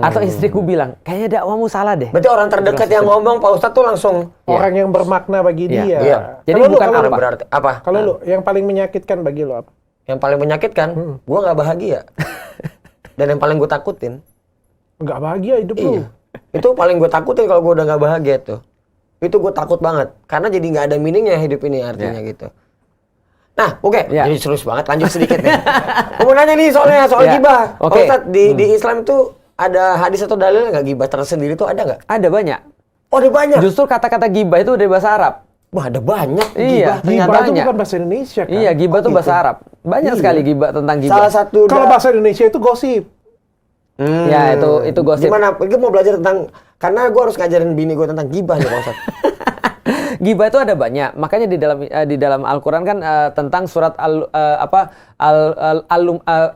Atau istriku bilang, kayaknya dakwamu salah deh. Berarti orang terdekat yang ngomong, Pak Ustadz tuh langsung orang yang bermakna bagi dia. Jadi kalau bukan lu, berarti apa? Kalau lu, yang paling menyakitkan bagi lo apa? Yang paling menyakitkan, gue nggak bahagia. Dan yang paling gue takutin, nggak bahagia hidup lu. Itu paling gue takutin kalau gue udah nggak bahagia tuh. Itu gue takut banget. Karena jadi nggak ada meaningnya hidup ini artinya gitu. Nah, jadi serius banget. Lanjut sedikit nih. Gue mau nanya nih soal gibah. Pak Ustadz, di Islam tuh ada hadis atau dalil nggak gibah tersendiri tuh ada nggak? Ada banyak. Oh, ada banyak? Justru kata-kata gibah itu dari bahasa Arab. Wah, ada banyak gibah. Gibah itu bukan bahasa Indonesia kan? Iya, gibah itu bahasa Arab. Banyak sekali gibah tentang gibah. Salah satu kalau bahasa Indonesia itu gosip. Ya, itu gosip. Gimana? Gue mau belajar tentang, karena gue harus ngajarin bini gue tentang gibah nih, Pak Ustadz. Gibah itu ada banyak. Makanya di dalam Al-Qur'an kan tentang surat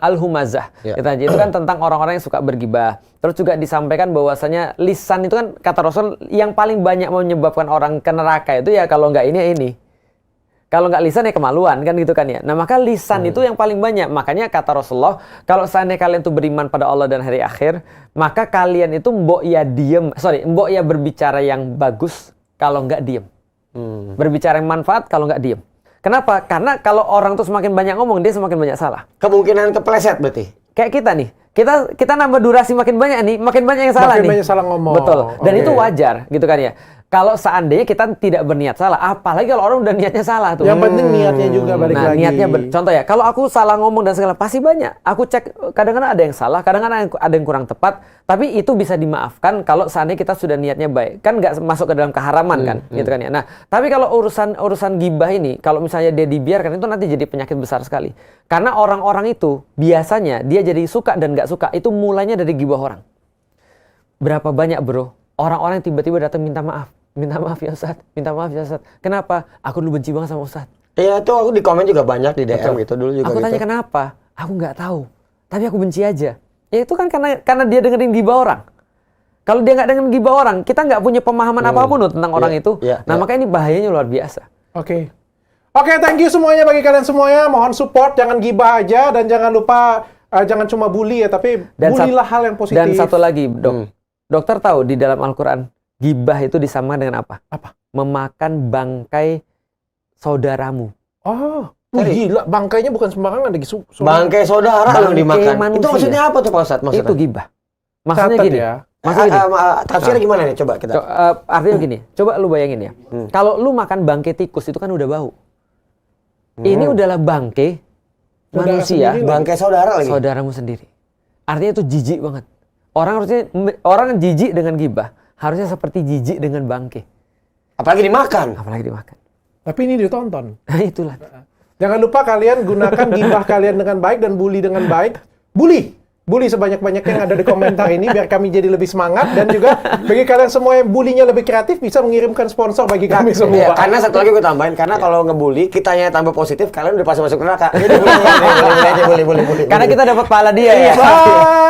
Al-Humazah. Itu kan tentang orang-orang yang suka bergibah. Terus juga disampaikan bahwasanya lisan itu kan kata Rasul yang paling banyak menyebabkan orang ke neraka itu ya kalau nggak ini. Kalau nggak lisan ya kemaluan kan gitu kan ya. Nah maka lisan itu yang paling banyak. Makanya kata Rasulullah, kalau seandainya kalian tuh beriman pada Allah dan hari akhir, maka kalian itu mbok ya berbicara yang bagus kalau nggak diem. Berbicara yang manfaat kalau nggak diem. Kenapa? Karena kalau orang tuh semakin banyak ngomong, dia semakin banyak salah. Kemungkinan kepleset berarti? Kayak kita nih. Kita nambah durasi makin banyak nih, makin banyak yang salah nih. Makin banyak salah ngomong. Betul. Dan itu wajar gitu kan ya. Kalau seandainya kita tidak berniat salah, apalagi kalau orang udah niatnya salah tuh. Yang penting niatnya juga balik lagi. Niatnya contoh ya, kalau aku salah ngomong dan segala pasti banyak. Aku cek kadang-kadang ada yang salah, kadang-kadang ada yang kurang tepat, tapi itu bisa dimaafkan kalau seandainya kita sudah niatnya baik. Kan nggak masuk ke dalam keharaman kan, gitu kan ya. Nah, tapi kalau urusan gibah ini, kalau misalnya dia dibiarkan itu nanti jadi penyakit besar sekali. Karena orang-orang itu biasanya dia jadi suka dan nggak suka itu mulainya dari gibah orang. Berapa banyak bro orang-orang yang tiba-tiba datang minta maaf ya Ustadz, minta maaf ya Ustadz. Kenapa? Aku dulu benci banget sama Ustadz. Iya tuh aku di komen juga banyak di DM gitu dulu juga. Aku tanya kenapa? Aku nggak tahu. Tapi aku benci aja. Ya itu kan karena dia dengerin gibah orang. Kalau dia nggak dengerin gibah orang, kita nggak punya pemahaman apapun tentang orang itu. Nah makanya ini bahayanya luar biasa. Oke. Oke, thank you semuanya bagi kalian semuanya. Mohon support, jangan gibah aja dan jangan lupa jangan cuma bully ya, tapi bulilah hal yang positif. Dan satu lagi, Dok. Dokter tahu di dalam Al-Qur'an gibah itu disamakan dengan apa? Apa? Memakan bangkai saudaramu. Oh, gila, bangkainya bukan sembarangan lagi. Bangkai saudara lo dimakan. Manusia. Itu maksudnya apa tuh Pak Ustadz? Maksudnya? Itu gibah. Maksudnya Catat gini. ya. Maksudnya gini. Tafsirnya gimana nih? Coba kita. Artinya gini. Coba lu bayangin ya. Kalau lu makan bangkai tikus itu kan udah bau. Ini udahlah bangkai manusia. Bangkai saudara lagi. Saudaramu sendiri. Artinya itu jijik banget. Orang yang jijik dengan gibah harusnya seperti jijik dengan bangkai. Apalagi dimakan. Tapi ini ditonton. Nah itulah. Jangan lupa kalian gunakan gibah kalian dengan baik dan bully dengan baik. Bully sebanyak-banyaknya yang ada di komentar ini biar kami jadi lebih semangat, dan juga bagi kalian semua yang bullynya lebih kreatif bisa mengirimkan sponsor bagi kami semua. Iya, karena satu lagi gue tambahin, karena kalau ngebully kitanya tambah positif, kalian udah pasti masuk neraka. Jadi boleh. Karena kita dapat pahala dia ya. Bye.